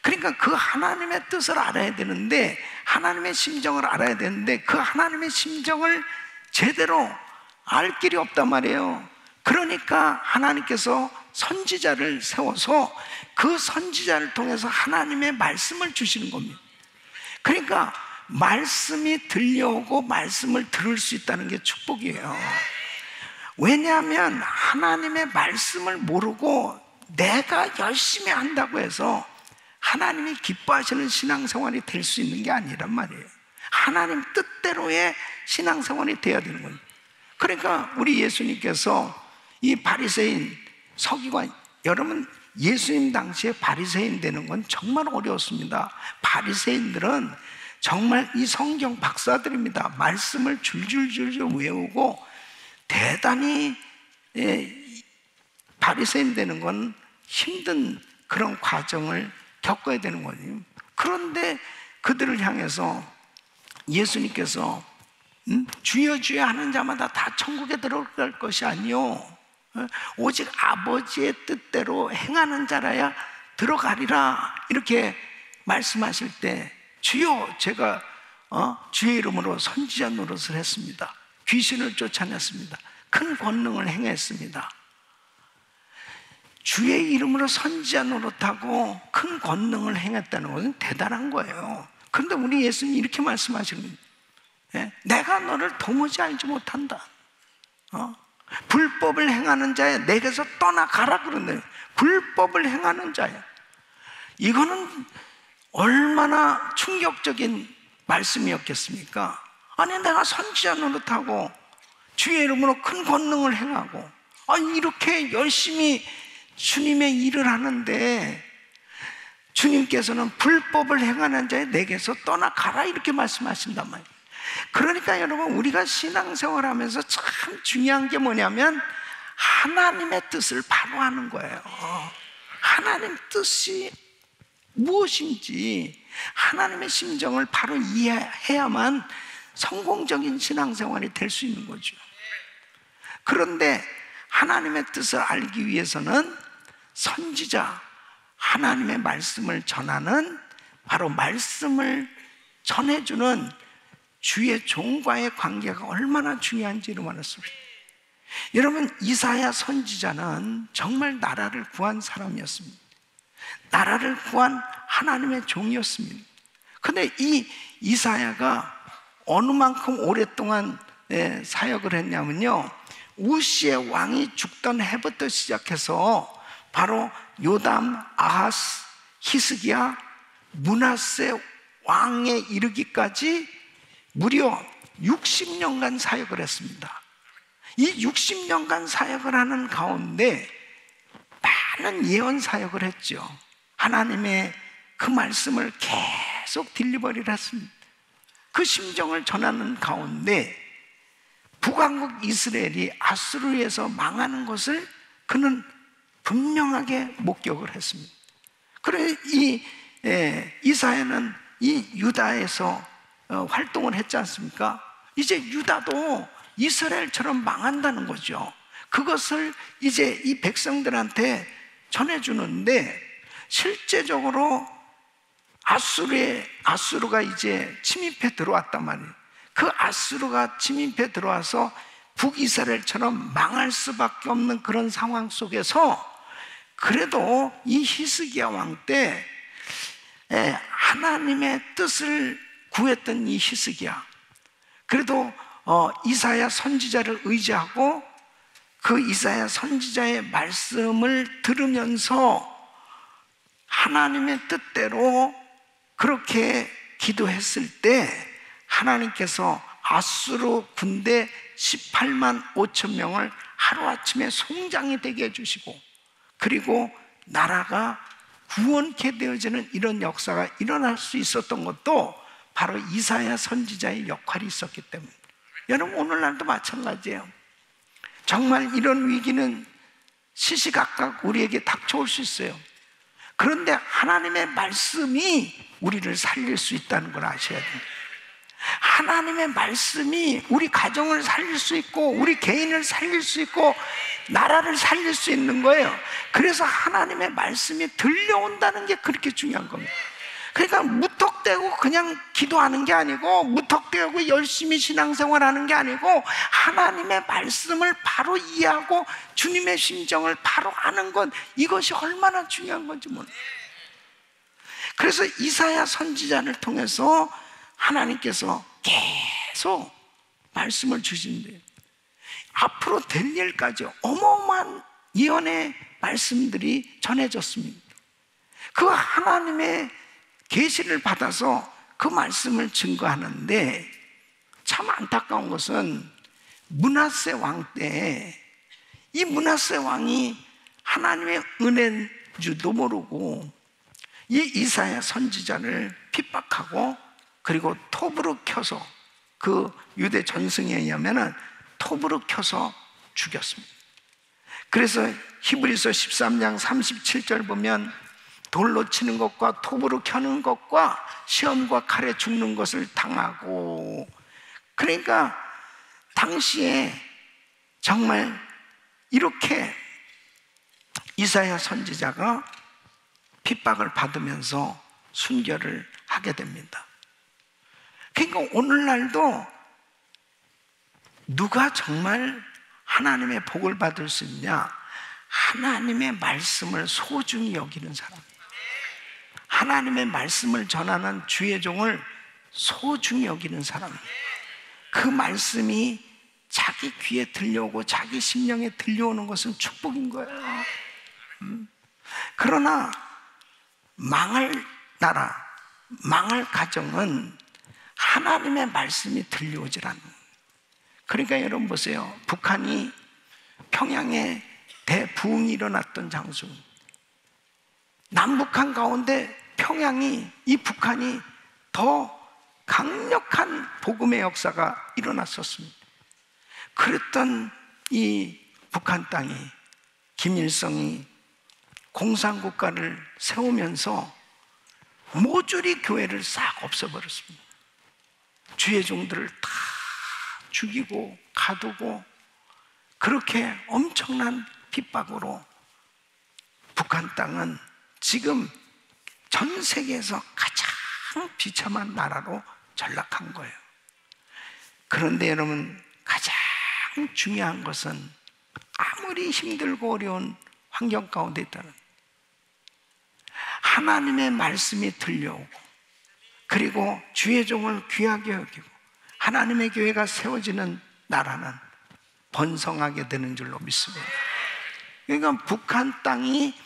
그러니까 그 하나님의 뜻을 알아야 되는데, 하나님의 심정을 알아야 되는데 그 하나님의 심정을 제대로 알 길이 없단 말이에요. 그러니까 하나님께서 선지자를 세워서 그 선지자를 통해서 하나님의 말씀을 주시는 겁니다. 그러니까 말씀이 들려오고 말씀을 들을 수 있다는 게 축복이에요. 왜냐하면 하나님의 말씀을 모르고 내가 열심히 한다고 해서 하나님이 기뻐하시는 신앙생활이 될 수 있는 게 아니란 말이에요. 하나님 뜻대로의 신앙생활이 돼야 되는 거예요. 그러니까 우리 예수님께서 이 바리새인 서기관, 여러분 예수님 당시에 바리새인 되는 건 정말 어려웠습니다. 바리새인들은 정말 이 성경 박사들입니다. 말씀을 줄줄줄 외우고 대단히 바리새인 되는 건 힘든 그런 과정을 겪어야 되는 거예요. 그런데 그들을 향해서 예수님께서 주여 주여 하는 자마다 다 천국에 들어갈 것이 아니요 오직 아버지의 뜻대로 행하는 자라야 들어가리라 이렇게 말씀하실 때, 주여 제가 주의 이름으로 선지자 노릇을 했습니다. 귀신을 쫓아냈습니다. 큰 권능을 행했습니다. 주의 이름으로 선지자 노릇하고 큰 권능을 행했다는 것은 대단한 거예요. 그런데 우리 예수님이 이렇게 말씀하시는 거예요. 내가 너를 도무지 알지 못한다. 불법을 행하는 자야 내게서 떠나가라 그러네. 불법을 행하는 자야. 이거는 얼마나 충격적인 말씀이었겠습니까? 아니, 내가 선지자 노릇하고 주의 이름으로 큰 권능을 행하고, 아니, 이렇게 열심히 주님의 일을 하는데 주님께서는 불법을 행하는 자에 내게서 떠나가라 이렇게 말씀하신단 말이에요. 그러니까 여러분, 우리가 신앙생활하면서 참 중요한 게 뭐냐면 하나님의 뜻을 바로 하는 거예요. 하나님 뜻이 무엇인지 하나님의 심정을 바로 이해해야만 성공적인 신앙생활이 될 수 있는 거죠. 그런데 하나님의 뜻을 알기 위해서는 선지자, 하나님의 말씀을 전하는, 바로 말씀을 전해주는 주의 종과의 관계가 얼마나 중요한지를 말했습니다. 여러분, 이사야 선지자는 정말 나라를 구한 사람이었습니다. 나라를 구한 하나님의 종이었습니다. 근데 이 이사야가 어느 만큼 오랫동안 사역을 했냐면요, 우시의 왕이 죽던 해부터 시작해서 바로 요담, 아하스, 히스기야, 므낫세 왕에 이르기까지 무려 60년간 사역을 했습니다. 이 60년간 사역을 하는 가운데 많은 예언 사역을 했죠. 하나님의 그 말씀을 계속 딜리버리를 했습니다. 그 심정을 전하는 가운데 북왕국 이스라엘이 아수르에서 망하는 것을 그는 분명하게 목격을 했습니다. 그래 이 이사야는 이 유다에서 활동을 했지 않습니까? 이제 유다도 이스라엘처럼 망한다는 거죠. 그것을 이제 이 백성들한테 전해주는데, 실제적으로 아수르가 이제 침입해 들어왔단 말이에요. 그 아수르가 침입해 들어와서 북이스라엘처럼 망할 수밖에 없는 그런 상황 속에서 그래도 이 히스기야 왕 때 하나님의 뜻을 구했던 이 히스기야, 그래도 이사야 선지자를 의지하고 그 이사야 선지자의 말씀을 들으면서 하나님의 뜻대로 그렇게 기도했을 때 하나님께서 아수르 군대 18만 5천 명을 하루아침에 송장이 되게 해주시고, 그리고 나라가 구원케 되어지는 이런 역사가 일어날 수 있었던 것도 바로 이사야 선지자의 역할이 있었기 때문입니다. 여러분, 오늘날도 마찬가지예요. 정말 이런 위기는 시시각각 우리에게 닥쳐올 수 있어요. 그런데 하나님의 말씀이 우리를 살릴 수 있다는 걸 아셔야 됩니다. 하나님의 말씀이 우리 가정을 살릴 수 있고 우리 개인을 살릴 수 있고 나라를 살릴 수 있는 거예요. 그래서 하나님의 말씀이 들려온다는 게 그렇게 중요한 겁니다. 그러니까 무턱대고 그냥 기도하는 게 아니고, 무턱대고 열심히 신앙생활하는 게 아니고, 하나님의 말씀을 바로 이해하고 주님의 심정을 바로 아는 것, 이것이 얼마나 중요한 건지 몰라요. 그래서 이사야 선지자를 통해서 하나님께서 계속 말씀을 주신대요. 앞으로 될 일까지 어마어마한 예언의 말씀들이 전해졌습니다. 그 하나님의 계시를 받아서 그 말씀을 증거하는데, 참 안타까운 것은 므낫세 왕 때 이 므낫세 왕이 하나님의 은혜인 줄도 모르고 이 이사야 선지자를 핍박하고, 그리고 톱으로 켜서, 그 유대 전승에 의하면 톱으로 켜서 죽였습니다. 그래서 히브리서 13장 37절 보면 돌로 치는 것과 톱으로 켜는 것과 시험과 칼에 죽는 것을 당하고, 그러니까 당시에 정말 이렇게 이사야 선지자가 핍박을 받으면서 순교를 하게 됩니다. 그러니까 오늘날도 누가 정말 하나님의 복을 받을 수 있냐? 하나님의 말씀을 소중히 여기는 사람, 하나님의 말씀을 전하는 주의 종을 소중히 여기는 사람, 그 말씀이 자기 귀에 들려오고 자기 심령에 들려오는 것은 축복인 거예요. 그러나 망할 나라, 망할 가정은 하나님의 말씀이 들려오질 않는 거예요. 그러니까 여러분 보세요. 북한이 평양에 대부흥이 일어났던 장소, 남북한 가운데 평양이, 이 북한이 더 강력한 복음의 역사가 일어났었습니다. 그랬던 이 북한 땅이, 김일성이 공산국가를 세우면서 모조리 교회를 싹 없애버렸습니다. 주의 종들을 다 죽이고 가두고, 그렇게 엄청난 핍박으로 북한 땅은 지금 전 세계에서 가장 비참한 나라로 전락한 거예요. 그런데 여러분, 가장 중요한 것은 아무리 힘들고 어려운 환경 가운데 있다는 하나님의 말씀이 들려오고, 그리고 주의 종을 귀하게 여기고 하나님의 교회가 세워지는 나라는 번성하게 되는 줄로 믿습니다. 그러니까 북한 땅이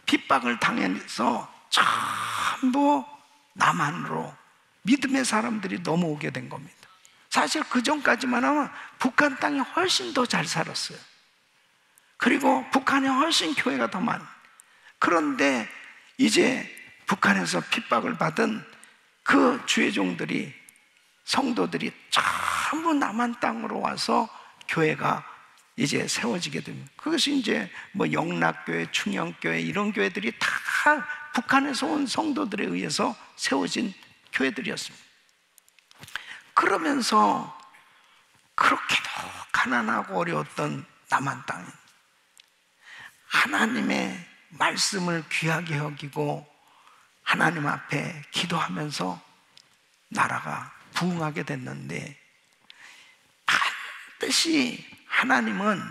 핍박을 당해서 전부 남한으로 믿음의 사람들이 넘어오게 된 겁니다. 사실 그 전까지만 하면 북한 땅이 훨씬 더 잘 살았어요. 그리고 북한에 훨씬 교회가 더 많아요. 그런데 이제 북한에서 핍박을 받은 그 주의 종들이, 성도들이 전부 남한 땅으로 와서 교회가 이제 세워지게 됩니다. 그것이 이제 뭐 영락교회, 충영교회, 이런 교회들이 다 북한에서 온 성도들에 의해서 세워진 교회들이었습니다. 그러면서 그렇게도 가난하고 어려웠던 남한 땅은 하나님의 말씀을 귀하게 여기고 하나님 앞에 기도하면서 나라가 부흥하게 됐는데, 반드시 하나님은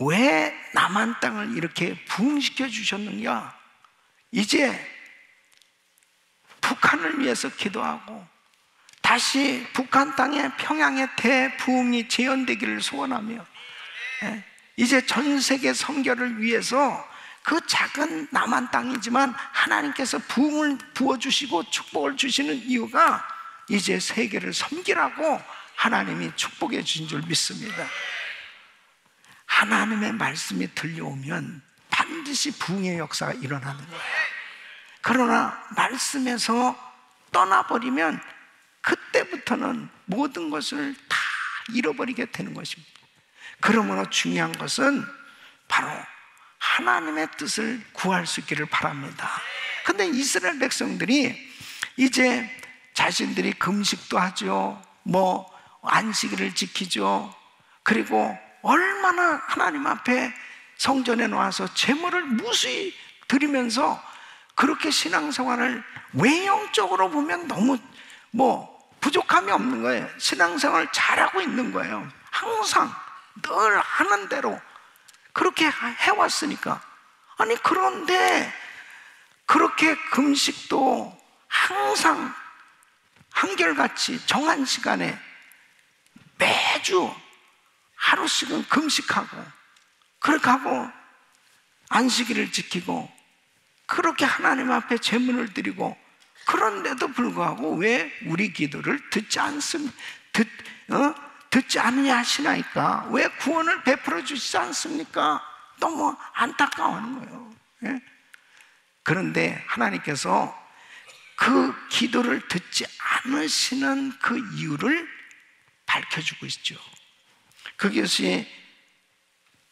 왜 남한 땅을 이렇게 부흥시켜 주셨느냐? 이제 북한을 위해서 기도하고 다시 북한 땅에, 평양의 대부흥이 재현되기를 소원하며, 이제 전 세계 선교를 위해서 그 작은 남한 땅이지만 하나님께서 부흥을 부어주시고 축복을 주시는 이유가 이제 세계를 섬기라고 하나님이 축복해 주신 줄 믿습니다. 하나님의 말씀이 들려오면 반드시 부흥의 역사가 일어나는 거예요. 그러나 말씀에서 떠나버리면 그때부터는 모든 것을 다 잃어버리게 되는 것입니다. 그러므로 중요한 것은 바로 하나님의 뜻을 구할 수 있기를 바랍니다. 근데 이스라엘 백성들이 이제 자신들이 금식도 하죠, 뭐 안식일을 지키죠, 그리고 얼마나 하나님 앞에 성전에 나와서 제물을 무수히 드리면서 그렇게 신앙생활을 외형적으로 보면 너무 뭐 부족함이 없는 거예요. 신앙생활을 잘하고 있는 거예요. 항상 늘 하는 대로 그렇게 해왔으니까. 아니, 그런데 그렇게 금식도 항상 한결같이 정한 시간에 매주 하루씩은 금식하고, 그렇게 하고 안식일을 지키고 그렇게 하나님 앞에 제문을 드리고, 그런데도 불구하고 왜 우리 기도를 듣지 않느냐 하시나이까? 왜 구원을 베풀어 주시지 않습니까? 너무 안타까워하는 거예요. 예? 그런데 하나님께서 그 기도를 듣지 않으시는 그 이유를 밝혀주고 있죠. 그것이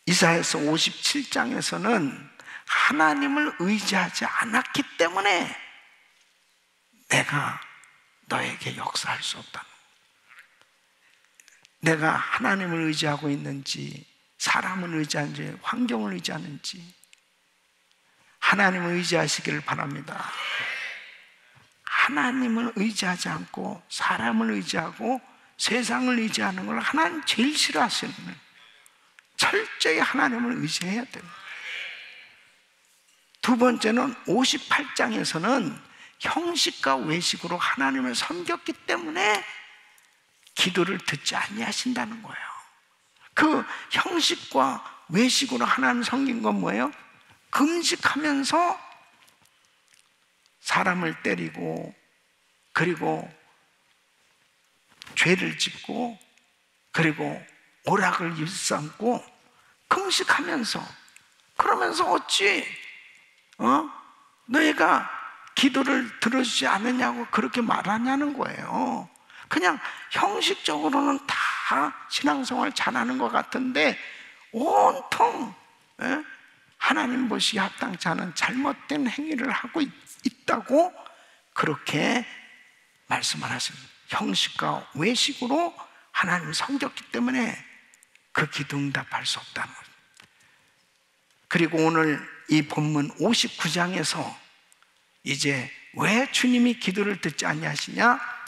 이사야서 57장에서는 하나님을 의지하지 않았기 때문에 내가 너에게 역사할 수 없다. 내가 하나님을 의지하고 있는지, 사람을 의지하는지, 환경을 의지하는지, 하나님을 의지하시기를 바랍니다. 하나님을 의지하지 않고 사람을 의지하고 세상을 의지하는 걸 하나님 제일 싫어하시는 거예요. 철저히 하나님을 의지해야 됩니다. 두 번째는 58장에서는 형식과 외식으로 하나님을 섬겼기 때문에 기도를 듣지 아니하신다는 거예요. 그 형식과 외식으로 하나님 섬긴 건 뭐예요? 금식하면서 사람을 때리고, 그리고 죄를 짓고, 그리고 오락을 일삼고 금식하면서, 그러면서 어찌 너희가 기도를 들어주지 않느냐고 그렇게 말하냐는 거예요. 그냥 형식적으로는 다 신앙생활 잘하는 것 같은데 온통 하나님 보시기에 합당치 않은 잘못된 행위를 하고 있다고 그렇게 말씀을 하십니다. 형식과 외식으로 하나님 섬겼기 때문에 그 기도 응답할 수 없다는 거예요. 그리고 오늘 이 본문 59장에서 이제 왜 주님이 기도를 듣지 아니하시냐?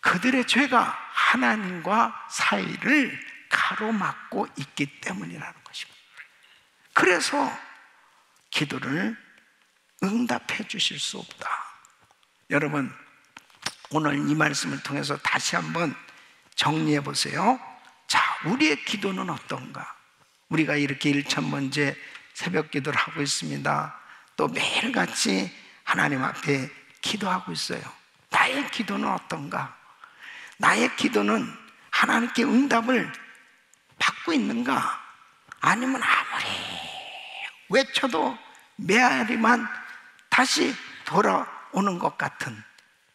그들의 죄가 하나님과 사이를 가로막고 있기 때문이라는 것입니다. 그래서 기도를 응답해 주실 수 없다. 여러분, 오늘 이 말씀을 통해서 다시 한번 정리해 보세요. 자, 우리의 기도는 어떤가? 우리가 이렇게 1000번째 새벽 기도를 하고 있습니다. 또 매일같이 하나님 앞에 기도하고 있어요. 나의 기도는 어떤가? 나의 기도는 하나님께 응답을 받고 있는가? 아니면 아무리 외쳐도 메아리만 다시 돌아오는 것 같은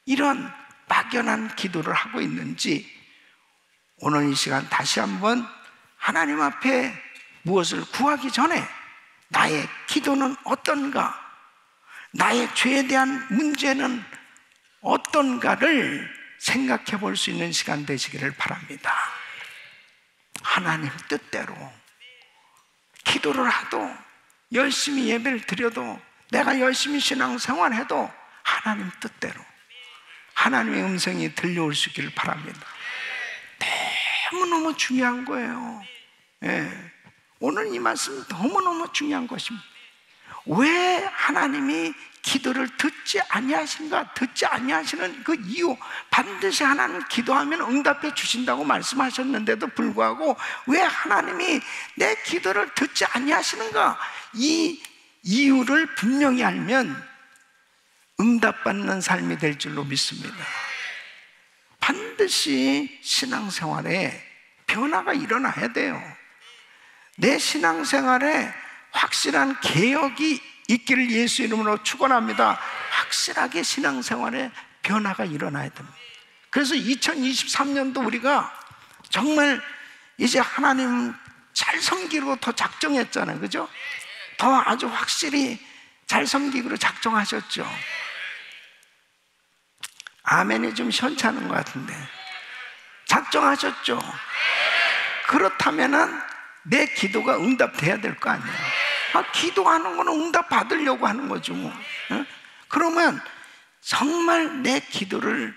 이런 막연한 기도를 하고 있는지, 오늘 이 시간 다시 한번 하나님 앞에 무엇을 구하기 전에 나의 기도는 어떤가? 나의 죄에 대한 문제는 어떤가를 생각해 볼 수 있는 시간 되시기를 바랍니다. 하나님 뜻대로 기도를 하도, 열심히 예배를 드려도, 내가 열심히 신앙생활해도 하나님 뜻대로 하나님의 음성이 들려올 수 있기를 바랍니다. 너무너무 중요한 거예요. 오늘 이 말씀 너무너무 중요한 것입니다. 왜 하나님이 기도를 듣지 아니하신가? 듣지 아니하시는 그 이유, 반드시 하나님 기도하면 응답해 주신다고 말씀하셨는데도 불구하고 왜 하나님이 내 기도를 듣지 아니하시는가? 이 이유를 분명히 알면 응답받는 삶이 될 줄로 믿습니다. 반드시 신앙생활에 변화가 일어나야 돼요. 내 신앙생활에 확실한 개혁이 있기를 예수 이름으로 축원합니다. 확실하게 신앙생활에 변화가 일어나야 됩니다. 그래서 2023년도 우리가 정말 이제 하나님 잘 섬기기로 더 작정했잖아요. 그죠? 더 아주 확실히 잘 섬기기로 작정하셨죠. 아멘이 좀 시원찮은 것 같은데 작정하셨죠? 그렇다면은 내 기도가 응답돼야 될 거 아니에요. 기도하는 거는 응답 받으려고 하는 거죠 뭐. 그러면 정말 내 기도를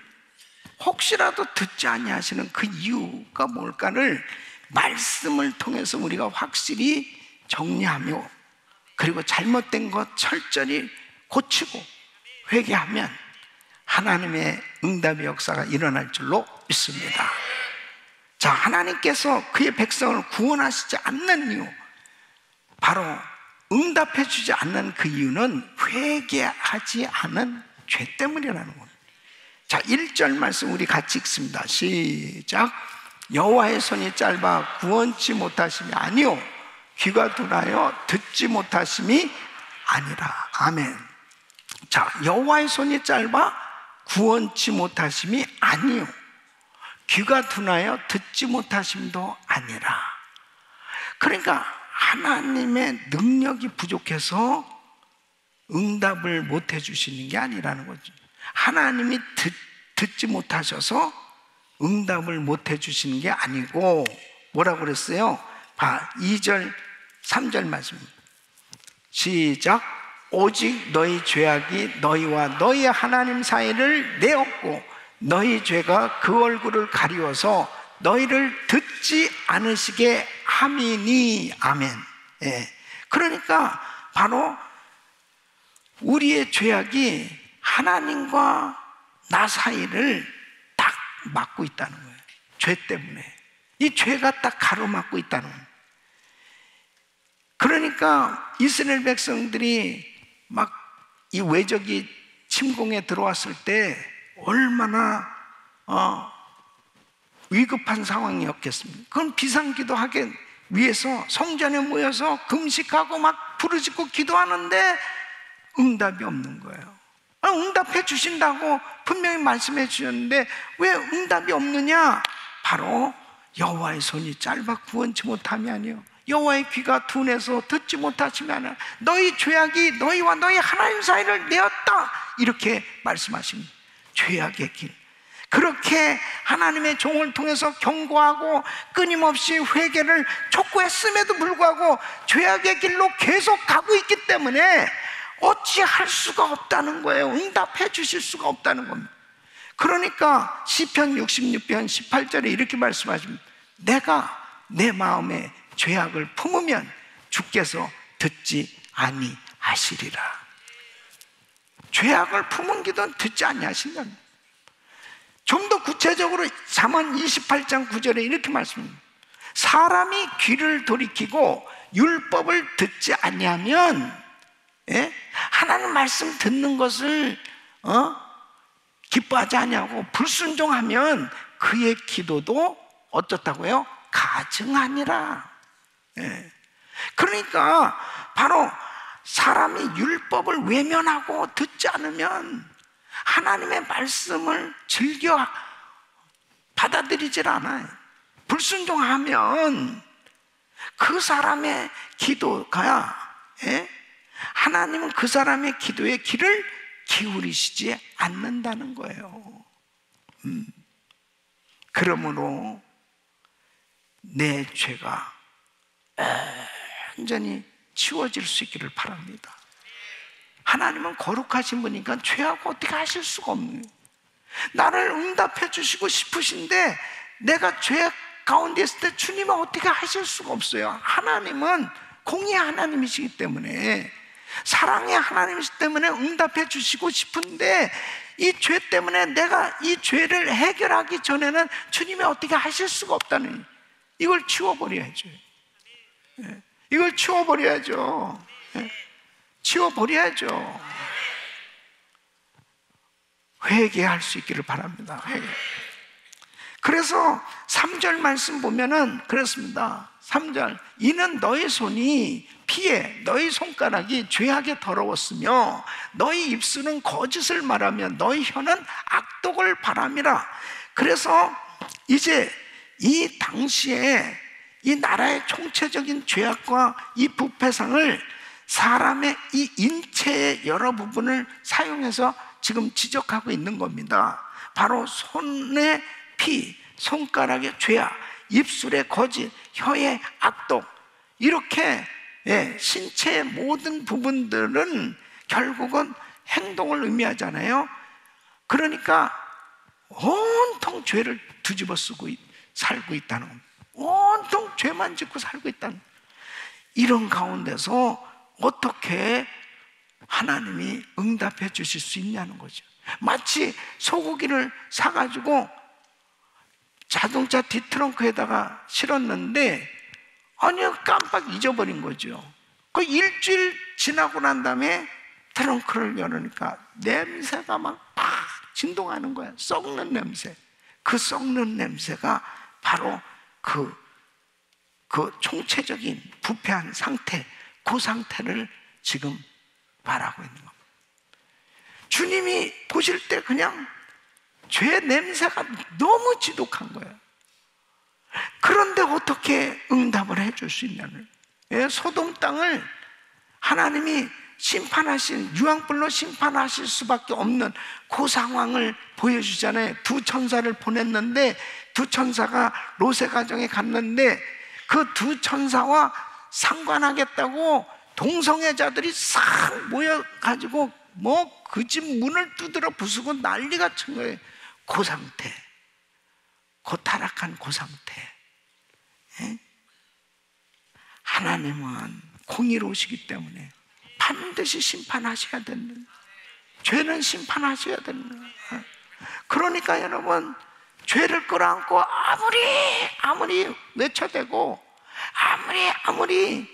혹시라도 듣지 아니하시는 그 이유가 뭘까를 말씀을 통해서 우리가 확실히 정리하며, 그리고 잘못된 것 철저히 고치고 회개하면 하나님의 응답의 역사가 일어날 줄로 믿습니다. 자, 하나님께서 그의 백성을 구원하시지 않는 이유, 바로 응답해 주지 않는 그 이유는 회개하지 않은 죄 때문이라는 겁니다. 자, 1절 말씀 우리 같이 읽습니다. 시작. 여호와의 손이 짧아 구원치 못하심이 아니요 귀가 둔하여 듣지 못하심이 아니라. 아멘. 자, 여호와의 손이 짧아 구원치 못하심이 아니요 귀가 둔하여 듣지 못하심도 아니라. 그러니까 하나님의 능력이 부족해서 응답을 못 해주시는 게 아니라는 거죠. 하나님이 듣지 못하셔서 응답을 못 해주시는 게 아니고, 뭐라고 그랬어요? 2절 3절 말씀 시작. 오직 너희 죄악이 너희와 너희 하나님 사이를 내었고 너희 죄가 그 얼굴을 가리워서 너희를 듣지 않으시게 함이니. 아멘. 그러니까 바로 우리의 죄악이 하나님과 나 사이를 딱 막고 있다는 거예요. 죄 때문에. 이 죄가 딱 가로막고 있다는 거예요. 그러니까 이스라엘 백성들이 막 이 외적이 침공에 들어왔을 때 얼마나 위급한 상황이었겠습니까? 그건 비상기도하기 위해서 성전에 모여서 금식하고 막 부르짖고 기도하는데 응답이 없는 거예요. 응답해 주신다고 분명히 말씀해 주셨는데 왜 응답이 없느냐? 바로 여호와의 손이 짧아 구원치 못함이 아니요 여호와의 귀가 둔해서 듣지 못하시면 너희 죄악이 너희와 너희 하나님 사이를 내었다, 이렇게 말씀하십니다. 죄악의 길, 그렇게 하나님의 종을 통해서 경고하고 끊임없이 회개를 촉구했음에도 불구하고 죄악의 길로 계속 가고 있기 때문에 어찌할 수가 없다는 거예요. 응답해 주실 수가 없다는 겁니다. 그러니까 시편 66편 18절에 이렇게 말씀하십니다. 내가 내 마음에 죄악을 품으면 주께서 듣지 아니하시리라. 죄악을 품은 기도는 듣지 아니하신다. 좀 더 구체적으로 잠언 28장 9절에 이렇게 말씀합니다. 사람이 귀를 돌이키고 율법을 듣지 아니하면, 하나님 말씀 듣는 것을 기뻐하지 아니하고 불순종하면 그의 기도도 어떻다고요? 가증하니라. 그러니까 바로 사람이 율법을 외면하고 듣지 않으면 하나님의 말씀을 즐겨 받아들이질 않아요. 불순종하면 그 사람의 기도가, 하나님은 그 사람의 기도의 귀를 기울이시지 않는다는 거예요. 그러므로 내 죄가 완전히 치워질 수 있기를 바랍니다. 하나님은 거룩하신 분이니까 죄하고 어떻게 하실 수가 없는 거예요. 나를 응답해 주시고 싶으신데 내가 죄 가운데 있을 때 주님은 어떻게 하실 수가 없어요. 하나님은 공의의 하나님이시기 때문에, 사랑의 하나님이시기 때문에 응답해 주시고 싶은데 이 죄 때문에 내가 이 죄를 해결하기 전에는 주님이 어떻게 하실 수가 없다는, 이걸 치워버려야죠. 이걸 치워버려야죠. 치워버려야죠. 회개할 수 있기를 바랍니다. 회개. 그래서 3절 말씀 보면은 그렇습니다. 3절, 이는 너희 손이 피해 너희 손가락이 죄악에 더러웠으며 너희 입술은 거짓을 말하며 너희 혀는 악독을 바람이라. 그래서 이제 이 당시에 이 나라의 총체적인 죄악과 이 부패상을 사람의 이 인체의 여러 부분을 사용해서 지금 지적하고 있는 겁니다. 바로 손의 피, 손가락의 죄악, 입술의 거짓, 혀의 악독, 이렇게 신체의 모든 부분들은 결국은 행동을 의미하잖아요. 그러니까 온통 죄를 뒤집어 쓰고 살고 있다는 겁니다. 온통 죄만 짓고 살고 있다는, 이런 가운데서 어떻게 하나님이 응답해 주실 수 있냐는 거죠. 마치 소고기를 사가지고 자동차 뒷트렁크에다가 실었는데 아니요, 깜빡 잊어버린 거죠. 그 일주일 지나고 난 다음에 트렁크를 열으니까 냄새가 막 진동하는 거야. 썩는 냄새. 그 썩는 냄새가 바로 그 총체적인 부패한 상태, 그 상태를 지금 말하고 있는 겁니다. 주님이 보실 때 그냥 죄 냄새가 너무 지독한 거예요. 그런데 어떻게 응답을 해줄 수 있냐는, 소돔 땅을 하나님이 심판하신, 유황불로 심판하실 수밖에 없는 그 상황을 보여주잖아요. 두 천사를 보냈는데 두 천사가 롯의 가정에 갔는데 그 두 천사와 상관하겠다고 동성애자들이 싹 모여가지고 그 집 문을 두드려 부수고 난리가 친 거예요. 그 상태, 그 타락한 그 상태. 하나님은 공의로우시기 때문에 반드시 심판하셔야 되는, 죄는 심판하셔야 되는. 그러니까 여러분, 죄를 끌어안고 아무리 외쳐대고 아무리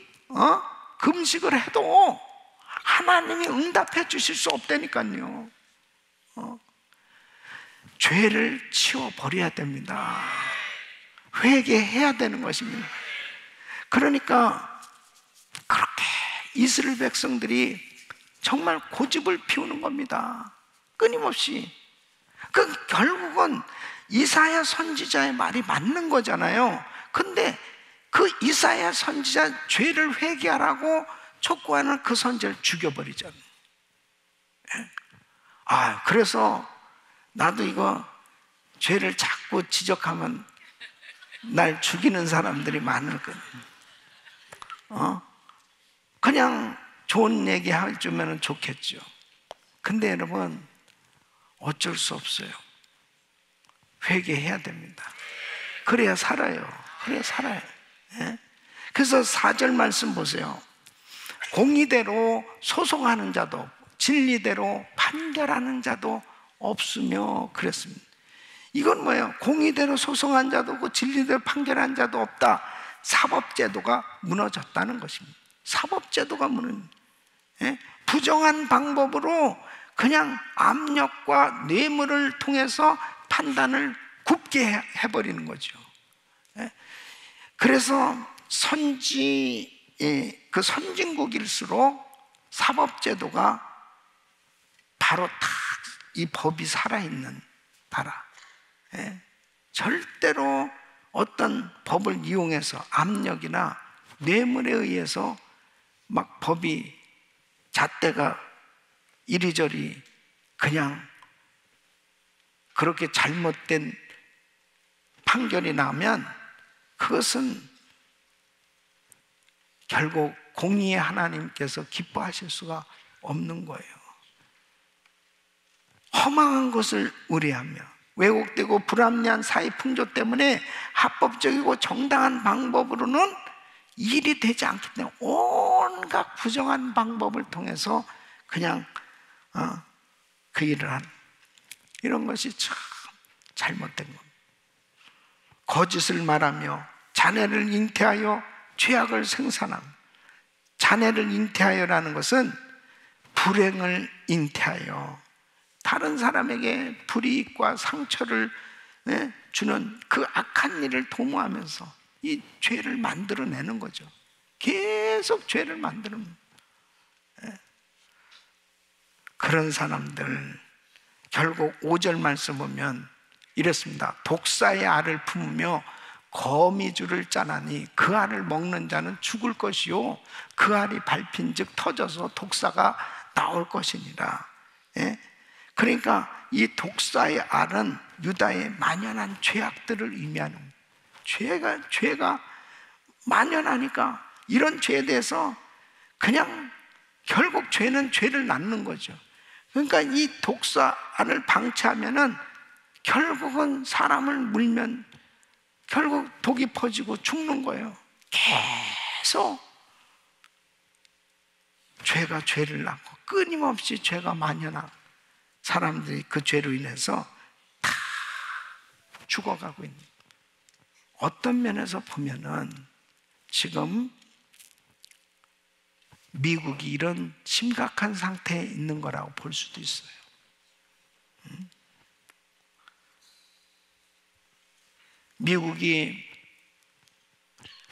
금식을 해도 하나님이 응답해 주실 수 없다니까요. 죄를 치워버려야 됩니다. 회개해야 되는 것입니다. 그러니까 그렇게 이스라엘 백성들이 정말 고집을 피우는 겁니다. 끊임없이. 결국은 이사야 선지자의 말이 맞는 거잖아요. 근데 그 이사야 선지자 죄를 회개하라고 촉구하는 그 선지자를 죽여버리잖아요. 그래서 나도 이거 죄를 자꾸 지적하면 날 죽이는 사람들이 많을 거예요. 그냥 좋은 얘기 해주면 좋겠죠. 근데 여러분, 어쩔 수 없어요. 회개해야 됩니다. 그래야 살아요. 그래서 4절 말씀 보세요. 공의대로 소송하는 자도 없고 진리대로 판결하는 자도 없으며 그랬습니다. 이건 뭐예요? 공의대로 소송한 자도 없고 진리대로 판결한 자도 없다. 사법제도가 무너졌다는 것입니다. 사법제도가 부정한 방법으로 그냥 압력과 뇌물을 통해서 판단을 굽게 해버리는 거죠. 그래서 그 선진국일수록 사법제도가 바로 딱 이 법이 살아있는 나라. 절대로 어떤 법을 이용해서 압력이나 뇌물에 의해서 막 법이 잣대가 이리저리 그냥 그렇게 잘못된 판결이 나면 그것은 결국 공의의 하나님께서 기뻐하실 수가 없는 거예요. 허망한 것을 우려하며 왜곡되고 불합리한 사회 풍조 때문에 합법적이고 정당한 방법으로는 일이 되지 않기 때문에 온갖 부정한 방법을 통해서 그냥 그 일을 하는 이런 것이 참 잘못된 겁니다. 거짓을 말하며 자네를 잉태하여 죄악을 생산함. 자네를 잉태하여라는 것은 불행을 잉태하여 다른 사람에게 불이익과 상처를 주는 그 악한 일을 도모하면서 이 죄를 만들어내는 거죠. 계속 죄를 만드는 그런 사람들, 결국 5절 말씀 보면 이랬습니다. 독사의 알을 품으며 거미줄을 짜나니 그 알을 먹는 자는 죽을 것이요 그 알이 밟힌 즉 터져서 독사가 나올 것이니라. 그러니까 이 독사의 알은 유다의 만연한 죄악들을 의미하는 죄가 만연하니까 이런 죄에 대해서 그냥 결국 죄는 죄를 낳는 거죠. 그러니까 이 독사 알을 방치하면은 결국은 사람을 물면 결국 독이 퍼지고 죽는 거예요. 계속 죄가 죄를 낳고 끊임없이 죄가 만연하고 사람들이 그 죄로 인해서 다 죽어가고 있는 거예요. 어떤 면에서 보면은 지금 미국이 이런 심각한 상태에 있는 거라고 볼 수도 있어요. 미국이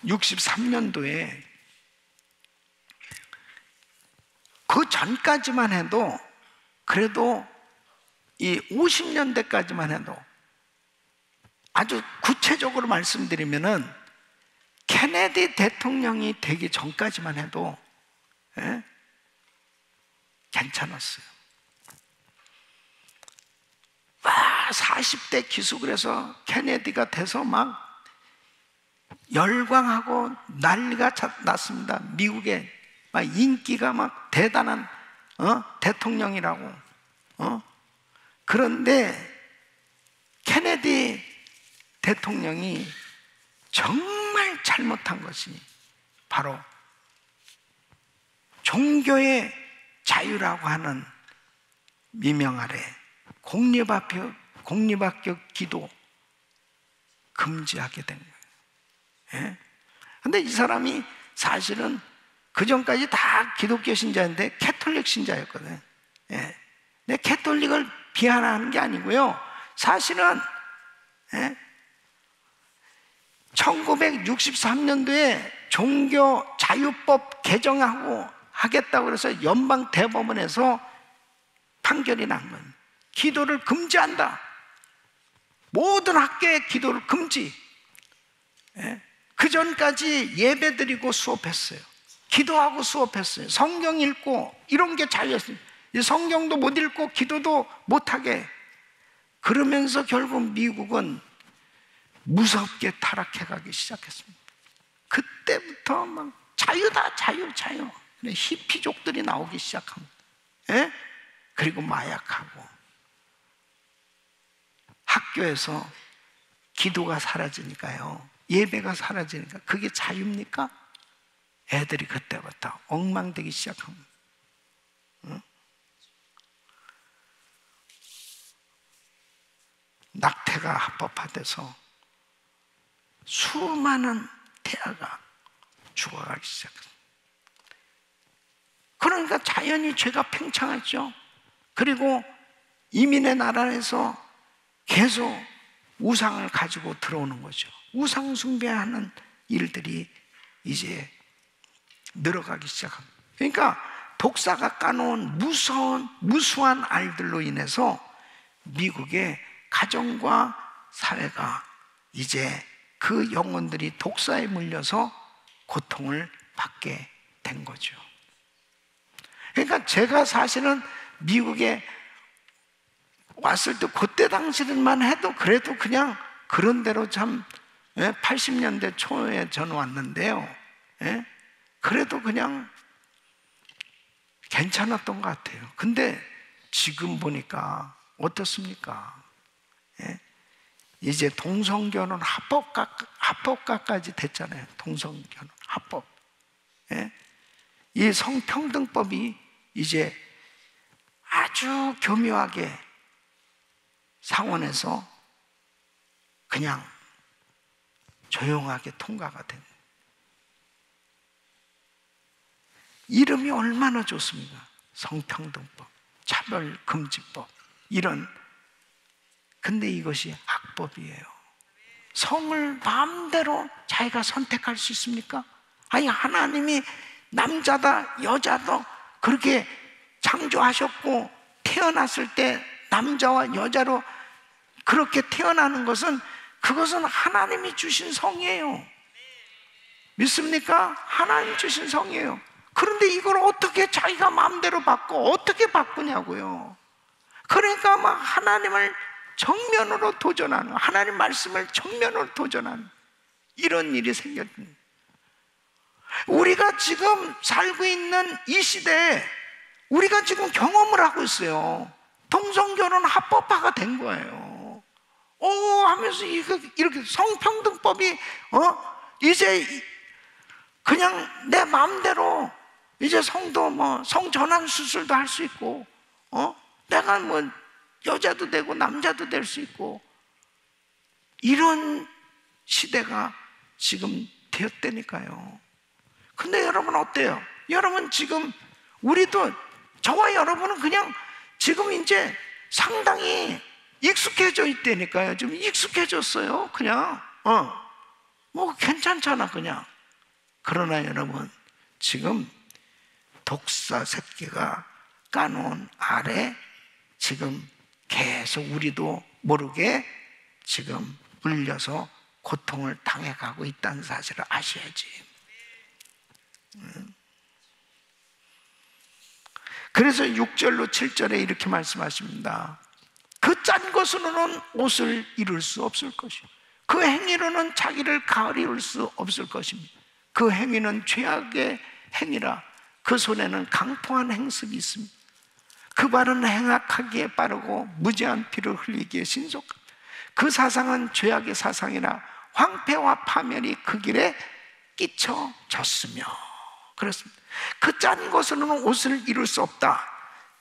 63년도에 그 전까지만 해도 그래도 이 50년대까지만 해도 아주 구체적으로 말씀드리면은 케네디 대통령이 되기 전까지만 해도 괜찮았어요. 40대 기숙을 해서 케네디가 돼서 막 열광하고 난리가 났습니다. 미국에 막 인기가 막 대단한 대통령이라고. 그런데 케네디 대통령이 정말 잘못한 것이 바로 종교의 자유라고 하는 미명 아래 공립학교 기도 금지하게 된 거예요. 예? 근데 이 사람이 사실은 그 전까지 다 기독교 신자인데 캐톨릭 신자였거든요. 예. 근데 캐톨릭을 비하하는 게 아니고요. 사실은 1963년도에 종교 자유법 개정하고 하겠다고 그래서 연방 대법원에서 판결이 난 거예요. 기도를 금지한다. 모든 학교에 기도를 금지. 그 전까지 예배 드리고 수업했어요. 기도하고 수업했어요. 성경 읽고 이런 게 자유였어요. 성경도 못 읽고 기도도 못하게. 그러면서 결국 미국은 무섭게 타락해 가기 시작했습니다. 그때부터 막 자유다, 자유, 자유. 히피족들이 나오기 시작합니다. 그리고 마약하고 학교에서 기도가 사라지니까요, 예배가 사라지니까 그게 자유입니까? 애들이 그때부터 엉망되기 시작합니다. 낙태가 합법화돼서 수많은 태아가 죽어가기 시작합니다. 그러니까 자연히 죄가 팽창했죠. 그리고 이민의 나라에서 계속 우상을 가지고 들어오는 거죠. 우상 숭배하는 일들이 이제 늘어가기 시작합니다. 그러니까 독사가 까놓은 무수한 알들로 인해서 미국의 가정과 사회가 이제 그 영혼들이 독사에 물려서 고통을 받게 된 거죠. 그러니까 제가 사실은 미국에 왔을 때 그때 당시만 해도 그래도 그냥 그런 대로 참 80년대 초에 저는 왔는데요, 그래도 그냥 괜찮았던 것 같아요. 근데 지금 보니까 어떻습니까? 이제 동성결혼 합법화까지 됐잖아요. 동성결혼 합법. 이 성평등법이 이제 아주 교묘하게 상원에서 그냥 조용하게 통과가 된, 이름이 얼마나 좋습니까? 성평등법, 차별금지법, 이런. 근데 이것이 악법이에요. 성을 마음대로 자기가 선택할 수 있습니까? 아니, 하나님이 남자다 여자도 그렇게 창조하셨고, 태어났을 때 남자와 여자로 그렇게 태어나는 것은, 그것은 하나님이 주신 성이에요. 믿습니까? 하나님 주신 성이에요. 그런데 이걸 어떻게 자기가 마음대로 바꿔, 어떻게 바꾸냐고요. 그러니까 막 하나님을 정면으로 도전하는, 하나님 말씀을 정면으로 도전하는 이런 일이 생겼습니다. 우리가 지금 살고 있는 이 시대에 우리가 지금 경험을 하고 있어요. 동성결혼 합법화가 된 거예요. 하면서 이렇게 성평등법이 이제 그냥 내 마음대로 이제 성도 성전환 수술도 할 수 있고, 내가 여자도 되고 남자도 될 수 있고, 이런 시대가 지금 되었다니까요. 근데 여러분 어때요? 여러분 지금 우리도, 저와 여러분은 그냥 지금 이제 상당히 익숙해져 있다니까요. 좀 익숙해졌어요. 그냥 괜찮잖아 그냥. 그러나 여러분, 지금 독사 새끼가 까놓은 알에 지금 계속 우리도 모르게 지금 물려서 고통을 당해가고 있다는 사실을 아셔야지. 그래서 6절로 7절에 이렇게 말씀하십니다. 그 짠 것으로는 옷을 이룰 수 없을 것이요, 그 행위로는 자기를 가리울 수 없을 것입니다. 그 행위는 죄악의 행위라, 그 손에는 강포한 행습이 있습니다. 그 발은 행악하기에 빠르고 무지한 피를 흘리기에 신속합니다. 그 사상은 죄악의 사상이라 황폐와 파멸이 그 길에 끼쳐졌으며, 그렇습니다. 그 짠 것으로는 옷을 이룰 수 없다.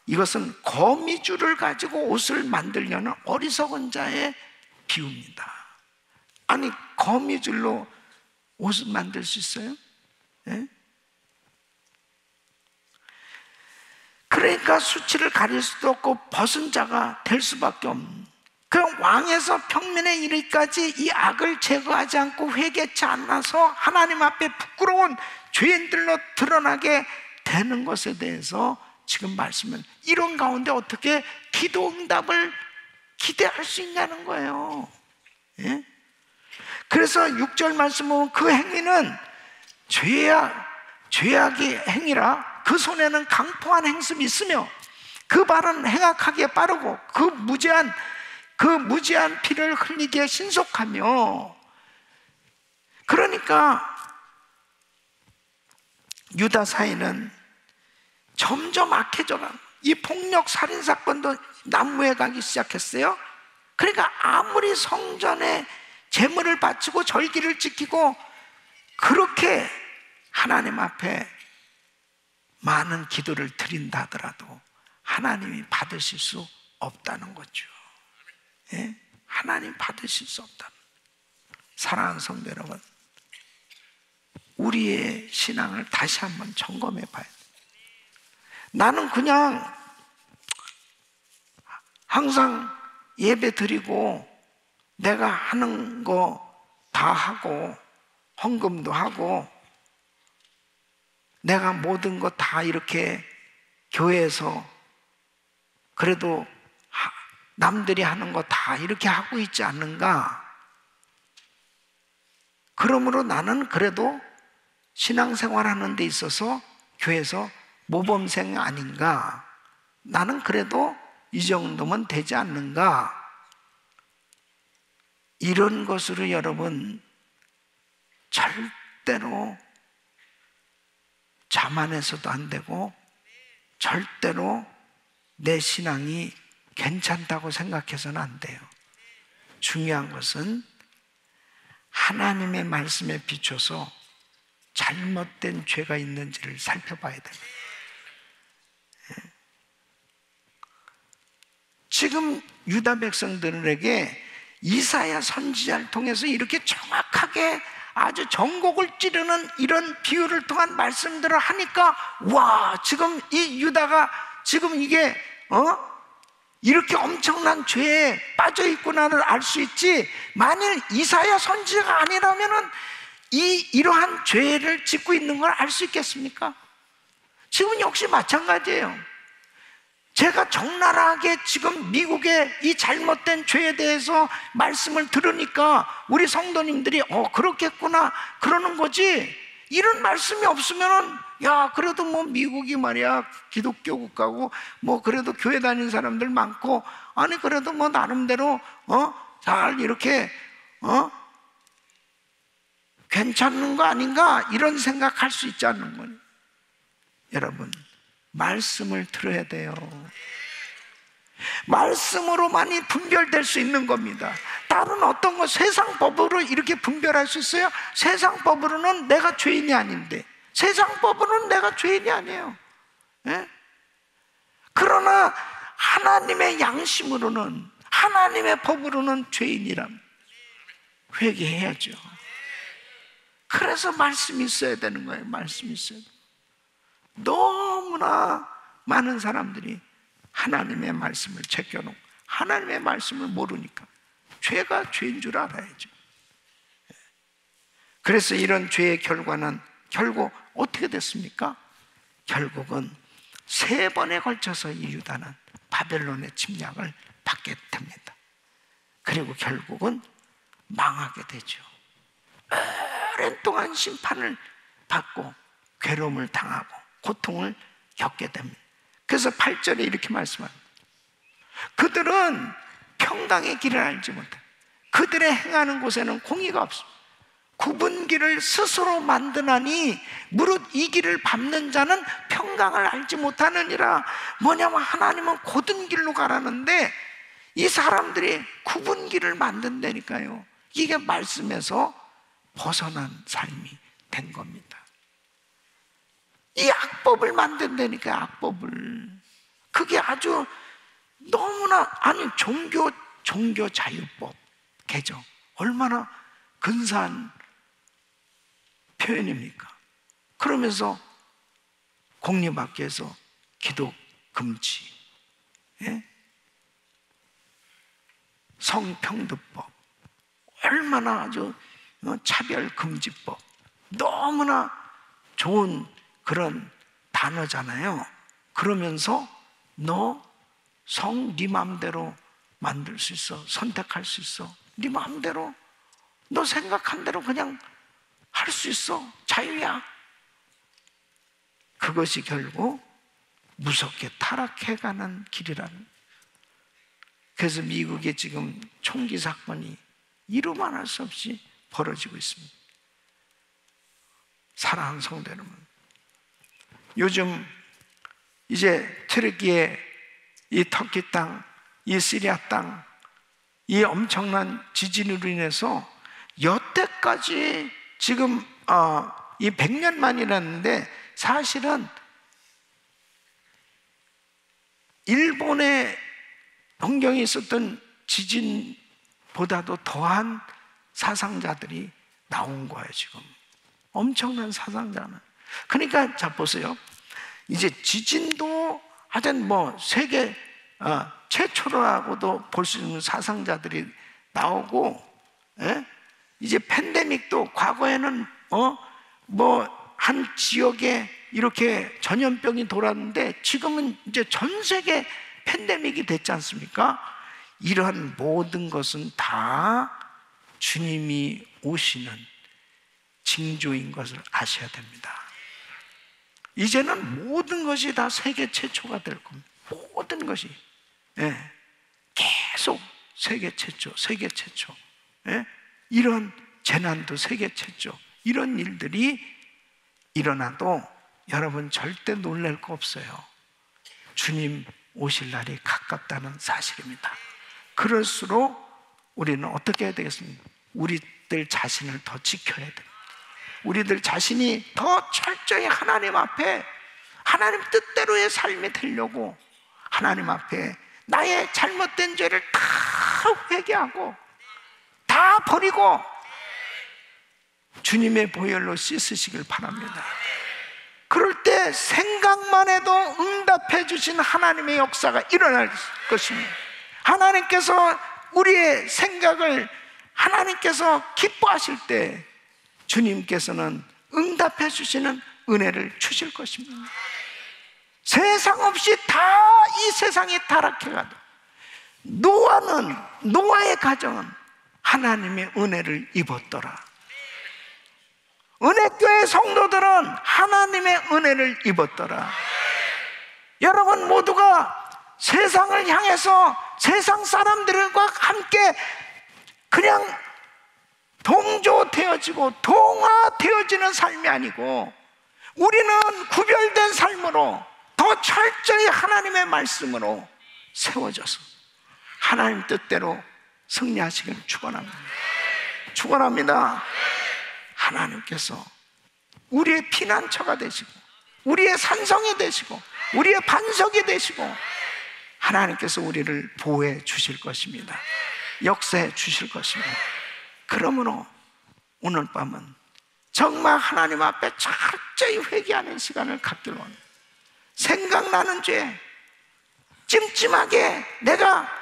이것은 거미줄을 가지고 옷을 만들려는 어리석은 자의 비유입니다. 아니 거미줄로 옷을 만들 수 있어요? 예? 그러니까 수치를 가릴 수도 없고 벗은 자가 될 수밖에 없는, 그럼 왕에서 평민에 이르기까지 이 악을 제거하지 않고 회개치 않아서 하나님 앞에 부끄러운 죄인들로 드러나게 되는 것에 대해서 지금 말씀은 이런 가운데 어떻게 기도 응답을 기대할 수 있냐는 거예요. 예? 그래서 6절 말씀 보면 그 행위는 죄악의 행위라 그 손에는 강포한 행습이 있으며 그 발은 행악하기에 빠르고 그 무지한 피를 흘리기에 신속하며. 그러니까 유다 사이는 점점 악해져가. 이 폭력 살인 사건도 난무해 가기 시작했어요. 그러니까 아무리 성전에 제물을 바치고 절기를 지키고 그렇게 하나님 앞에 많은 기도를 드린다 하더라도 하나님이 받으실 수 없다는 거죠. 예? 하나님 받으실 수 없다. 사랑하는 성도 여러분, 우리의 신앙을 다시 한번 점검해 봐야 돼요. 나는 그냥 항상 예배 드리고 내가 하는 거 다 하고 헌금도 하고 내가 모든 거 다 이렇게 교회에서 그래도 남들이 하는 거 다 이렇게 하고 있지 않는가? 그러므로 나는 그래도 신앙생활 하는 데 있어서 교회에서 모범생 아닌가? 나는 그래도 이 정도면 되지 않는가? 이런 것으로 여러분 절대로 자만해서도 안 되고 절대로 내 신앙이 괜찮다고 생각해서는 안 돼요. 중요한 것은 하나님의 말씀에 비춰서 잘못된 죄가 있는지를 살펴봐야 됩니다. 지금 유다 백성들에게 이사야 선지자를 통해서 이렇게 정확하게 아주 전곡을 찌르는 이런 비유를 통한 말씀들을 하니까 와, 지금 이 유다가 지금 이게 이렇게 엄청난 죄에 빠져 있구나를 알 수 있지. 만일 이사야 선지자가 아니라면은 이러한 죄를 짓고 있는 걸 알 수 있겠습니까? 지금 역시 마찬가지예요. 제가 적나라하게 지금 미국의 이 잘못된 죄에 대해서 말씀을 들으니까 우리 성도님들이 그렇겠구나 그러는 거지, 이런 말씀이 없으면은 야, 그래도 뭐 미국이 말이야 기독교 국가고 뭐 그래도 교회 다니는 사람들 많고 아니 그래도 뭐 나름대로 잘 이렇게 괜찮은 거 아닌가 이런 생각할 수 있지 않는 거예요. 여러분, 말씀을 들어야 돼요. 말씀으로만이 분별될 수 있는 겁니다. 다른 어떤 거 세상 법으로 이렇게 분별할 수 있어요? 세상 법으로는 내가 죄인이 아닌데, 세상 법으로는 내가 죄인이 아니에요. 예? 그러나 하나님의 양심으로는, 하나님의 법으로는 죄인이란 회개해야죠. 그래서 말씀이 있어야 되는 거예요. 말씀이 있어야 돼요. 너무나 많은 사람들이 하나님의 말씀을 제껴놓고 하나님의 말씀을 모르니까 죄가 죄인 줄 알아야죠. 그래서 이런 죄의 결과는 결국 어떻게 됐습니까? 결국은 3번에 걸쳐서 이 유다는 바벨론의 침략을 받게 됩니다. 그리고 결국은 망하게 되죠. 오랜 동안 심판을 받고 괴로움을 당하고 고통을 겪게 됩니다. 그래서 8절에 이렇게 말씀합니다. 그들은 평강의 길을 알지 못해. 그들의 행하는 곳에는 공의가 없습니다. 굽은 길을 스스로 만드나니 무릇 이 길을 밟는 자는 평강을 알지 못하느니라. 뭐냐면 하나님은 곧은 길로 가라는데 이 사람들이 굽은 길을 만든다니까요. 이게 말씀에서 벗어난 삶이 된 겁니다. 이 악법을 만든다니까, 악법을. 그게 아주 너무나, 아니 종교 자유법 개정 얼마나 근사한 표현입니까? 그러면서 공립학교에서 기도 금지, 예? 성평등법, 얼마나 아주 차별금지법, 너무나 좋은 그런 단어잖아요. 그러면서 너 성 네 마음대로 만들 수 있어, 선택할 수 있어, 네 마음대로 너 생각한 대로 그냥 할 수 있어, 자유야. 그것이 결국 무섭게 타락해가는 길이라는. 그래서 미국에 지금 총기 사건이 이루만 할 수 없이 벌어지고 있습니다. 사랑하는 성도 여러분, 요즘 이제 트르키예, 이 터키 땅, 이 시리아 땅, 이 엄청난 지진으로 인해서 여태까지 지금 이 100년 만이라는데, 사실은 일본의 환경에 있었던 지진보다도 더한 사상자들이 나온 거예요. 지금 엄청난 사상자는. 그러니까 자 보세요, 이제 지진도 하여튼 뭐 세계 최초라고도 볼 수 있는 사상자들이 나오고, 예? 이제 팬데믹도 과거에는 뭐 한 지역에 이렇게 전염병이 돌았는데 지금은 이제 전 세계 팬데믹이 됐지 않습니까? 이러한 모든 것은 다 주님이 오시는 징조인 것을 아셔야 됩니다. 이제는 모든 것이 다 세계 최초가 될 겁니다. 모든 것이, 예, 계속 세계 최초, 세계 최초, 예? 이런 재난도 세계 최초, 이런 일들이 일어나도 여러분 절대 놀랄 거 없어요. 주님 오실 날이 가깝다는 사실입니다. 그럴수록 우리는 어떻게 해야 되겠습니까? 우리들 자신을 더 지켜야 됩니다. 우리들 자신이 더 철저히 하나님 앞에 하나님 뜻대로의 삶이 되려고 하나님 앞에 나의 잘못된 죄를 다 회개하고 다 버리고 주님의 보혈로 씻으시길 바랍니다. 그럴 때 생각만 해도 응답해 주신 하나님의 역사가 일어날 것입니다. 하나님께서 우리의 생각을 하나님께서 기뻐하실 때 주님께서는 응답해 주시는 은혜를 주실 것입니다. 세상 없이 다 이 세상이 타락해가도 노아의 가정은 하나님의 은혜를 입었더라. 은혜교회 성도들은 하나님의 은혜를 입었더라. 여러분 모두가 세상을 향해서 세상 사람들과 함께 그냥 동조되어지고 동화되어지는 삶이 아니고, 우리는 구별된 삶으로 더 철저히 하나님의 말씀으로 세워져서 하나님 뜻대로 승리하시길 축원합니다. 축원합니다. 하나님께서 우리의 피난처가 되시고 우리의 산성이 되시고 우리의 반석이 되시고 하나님께서 우리를 보호해 주실 것입니다. 역사해 주실 것입니다. 그러므로 오늘 밤은 정말 하나님 앞에 철저히 회개하는 시간을 갖기를 원합니다. 생각나는 죄, 찜찜하게 내가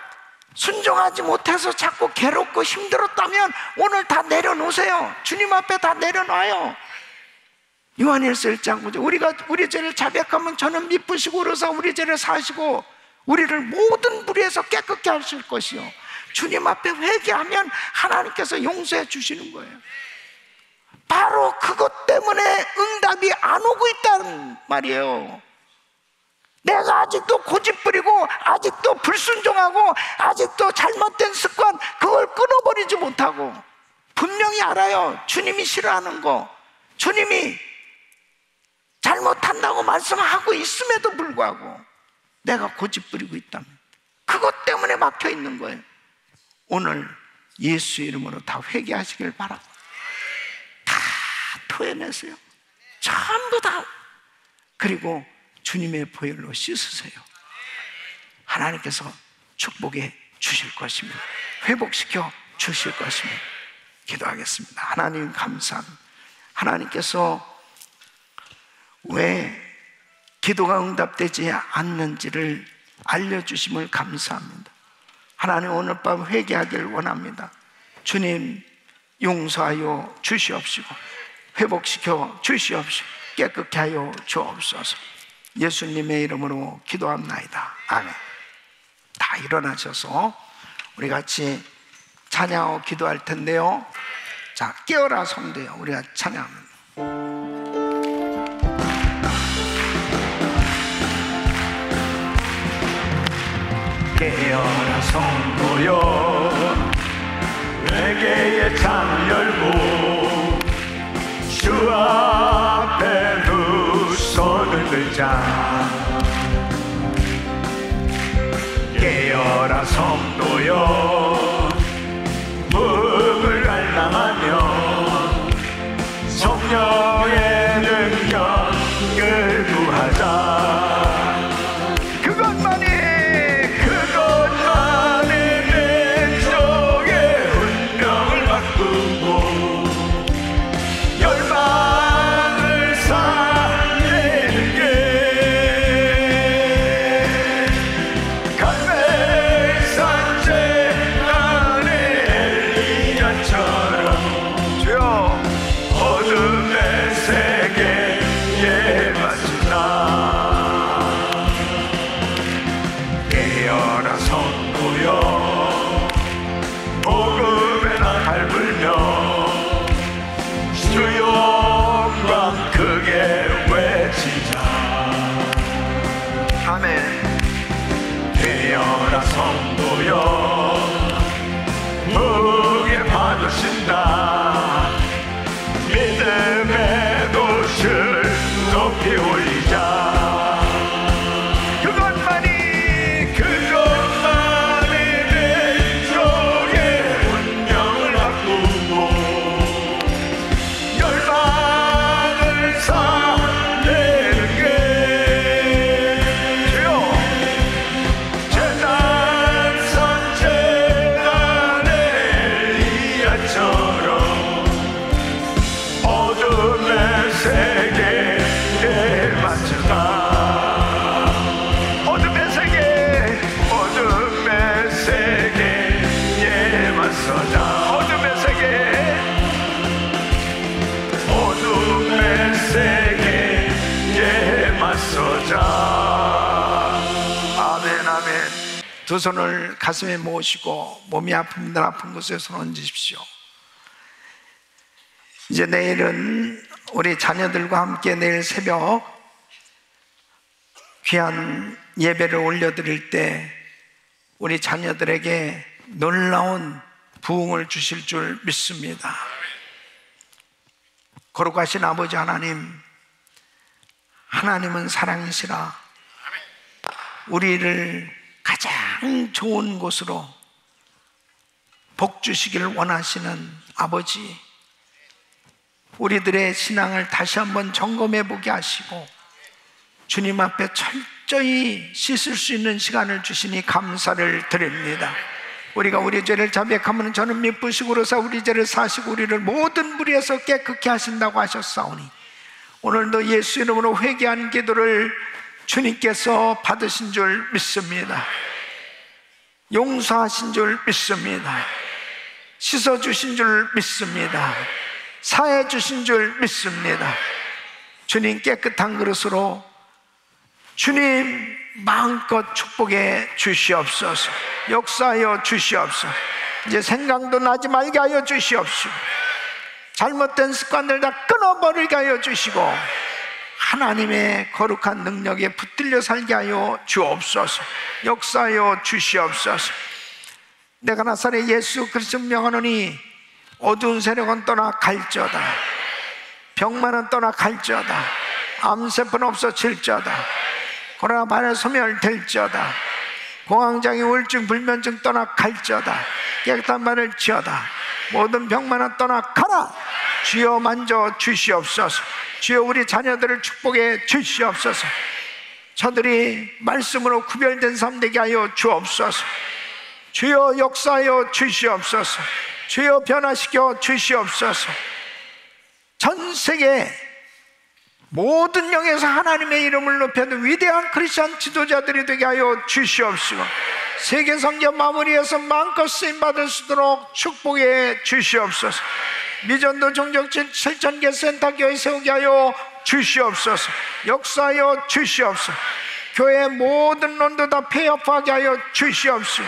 순종하지 못해서 자꾸 괴롭고 힘들었다면 오늘 다 내려놓으세요. 주님 앞에 다 내려놔요. 요한일서 1장 9절, 우리가 우리 죄를 자백하면 저는 미쁘시고 그러사 우리 죄를 사시고 우리를 모든 불의에서 깨끗게 하실 것이요, 주님 앞에 회개하면 하나님께서 용서해 주시는 거예요. 바로 그것 때문에 응답이 안 오고 있다는 말이에요. 내가 아직도 고집부리고 아직도 불순종하고 아직도 잘못된 습관, 그걸 끊어버리지 못하고, 분명히 알아요. 주님이 싫어하는 거, 주님이 잘못한다고 말씀하고 있음에도 불구하고 내가 고집부리고 있다면 그것 때문에 막혀 있는 거예요. 오늘 예수 이름으로 다 회개하시길 바라고 다 토해내세요. 전부 다. 그리고 주님의 보혈로 씻으세요. 하나님께서 축복해 주실 것입니다. 회복시켜 주실 것입니다. 기도하겠습니다. 하나님 감사합니다. 하나님께서 왜 기도가 응답되지 않는지를 알려주심을 감사합니다. 하나님 오늘 밤 회개하기를 원합니다. 주님 용서하여 주시옵시고 회복시켜 주시옵시고 깨끗게 하여 주옵소서. 예수님의 이름으로 기도합나이다. 아멘. 다 일어나셔서 우리 같이 찬양하고 기도할 텐데요. 자, 깨어라 성도여, 우리가 찬양합니다. 깨어라 성도여, 회개의 창 열고 주 앞에 두 손을 들자. 깨어라 성도여, 무을 갈망하며 성령의 능력을 구하자. 그것만이 내 쪽의 운명을 바꾸고 열방을 살리는 게 갈멜산 재단의 엘리야처럼 주여 어둠의 세계에 맞추나. 깨어라 성도여, 복음에 나팔 불며 주 영광 크게 외치자. 아멘. 깨어라 성도여, 무게 받으신다. 믿음의 도시를 높이 올리자. 그것만이 내 쪽의 운명을 바꾸고 열방을 살리는 게 주여 재단산 재단의 엘리야처럼 어둠의 세계에 맞추다. 어둠의 세계, 어둠의 세계에 맞서자. 어둠의 세계, 어둠의 세계에 맞서자. 아멘, 아멘. 두 손을 가슴에 모으시고 몸이 아픈 분들 아픈 곳에 손 얹으십시오. 이제 내일은 우리 자녀들과 함께 내일 새벽 귀한 예배를 올려드릴 때 우리 자녀들에게 놀라운 부흥을 주실 줄 믿습니다. 거룩하신 아버지 하나님, 하나님은 사랑이시라. 우리를 가장 좋은 곳으로 복 주시기를 원하시는 아버지, 우리들의 신앙을 다시 한번 점검해 보게 하시고 주님 앞에 철저히 씻을 수 있는 시간을 주시니 감사를 드립니다. 우리가 우리 죄를 자백하면 저는 미쁘시고로서 우리 죄를 사시고 우리를 모든 불의에서 깨끗게 하신다고 하셨사오니 오늘도 예수 이름으로 회개한 기도를 주님께서 받으신 줄 믿습니다. 용서하신 줄 믿습니다. 씻어주신 줄 믿습니다. 사해 주신 줄 믿습니다. 주님 깨끗한 그릇으로 주님 마음껏 축복해 주시옵소서. 역사하여 주시옵소서. 이제 생각도 나지 말게 하여 주시옵시고 잘못된 습관들 다 끊어버리게 하여 주시고 하나님의 거룩한 능력에 붙들려 살게 하여 주옵소서. 역사하여 주시옵소서. 내가 나사렛 예수 그리스도 명하노니 어두운 세력은 떠나 갈지어다. 병만은 떠나 갈지어다. 암세포는 없어질지어다. 코로나 바이러스 소멸될지어다. 공황장애 우울증 불면증 떠나 갈지어다. 깨끗한 말을 지어다. 모든 병만은 떠나 가라. 주여 만져 주시옵소서. 주여 우리 자녀들을 축복해 주시옵소서. 저들이 말씀으로 구별된 삶 되게 하여 주옵소서. 주여 역사하여 주시옵소서. 주여 변화시켜 주시옵소서. 전 세계 모든 영에서 하나님의 이름을 높여도 위대한 크리스천 지도자들이 되게 하여 주시옵시고, 세계 선교 마무리해서 마음껏 쓰임받을 수 있도록 축복해 주시옵소서. 미전도 종족질 7,000개 센터교회 세우게 하여 주시옵소서. 역사하여 주시옵소서. 교회 모든 론도 다 폐업하게 하여 주시옵소서.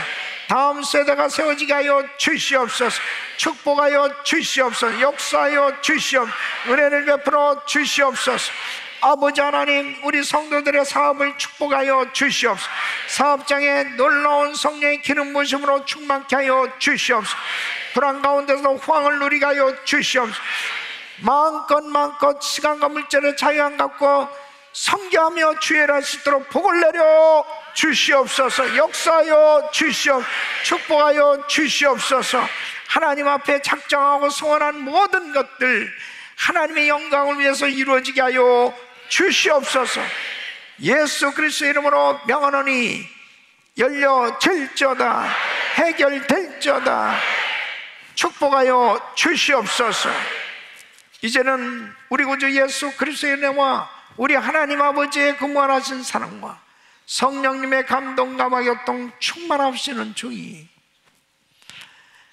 다음 세대가 세워지게 하여 주시옵소서. 축복하여 주시옵소서. 역사하여 주시옵소서. 은혜를 베풀어 주시옵소서. 아버지 하나님, 우리 성도들의 사업을 축복하여 주시옵소서. 사업장에 놀라운 성령의 기름 부으심으로 충만케 하여 주시옵소서. 불안 가운데서 후황을 누리게 하여 주시옵소서. 마음껏 시간과 물질의 자유함 갖고 선교하며 주의할 수 있도록 복을 내려 주시옵소서. 역사하여 주시옵소서. 축복하여 주시옵소서. 하나님 앞에 작정하고 소원한 모든 것들 하나님의 영광을 위해서 이루어지게 하여 주시옵소서. 예수 그리스도 이름으로 명하노니 열려질지어다. 해결될지어다. 축복하여 주시옵소서. 이제는 우리 구주 예수 그리스도의 은혜와 우리 하나님 아버지의 그무한하신 사랑과 성령님의 감동 감화교통 충만하시는 주의,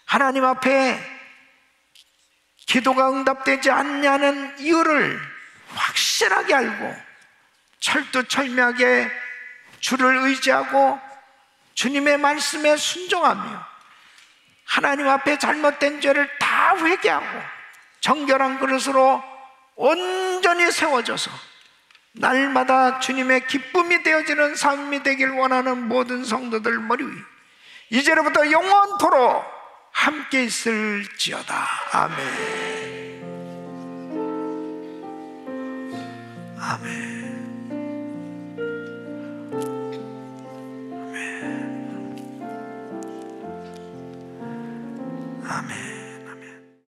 하나님 앞에 기도가 응답되지 않냐는 이유를 확실하게 알고 철두철미하게 주를 의지하고 주님의 말씀에 순종하며 하나님 앞에 잘못된 죄를 다 회개하고 정결한 그릇으로 온전히 세워져서 날마다 주님의 기쁨이 되어지는 삶이 되길 원하는 모든 성도들 머리 위 이제로부터 영원토록 함께 있을지어다. 아멘. 아멘.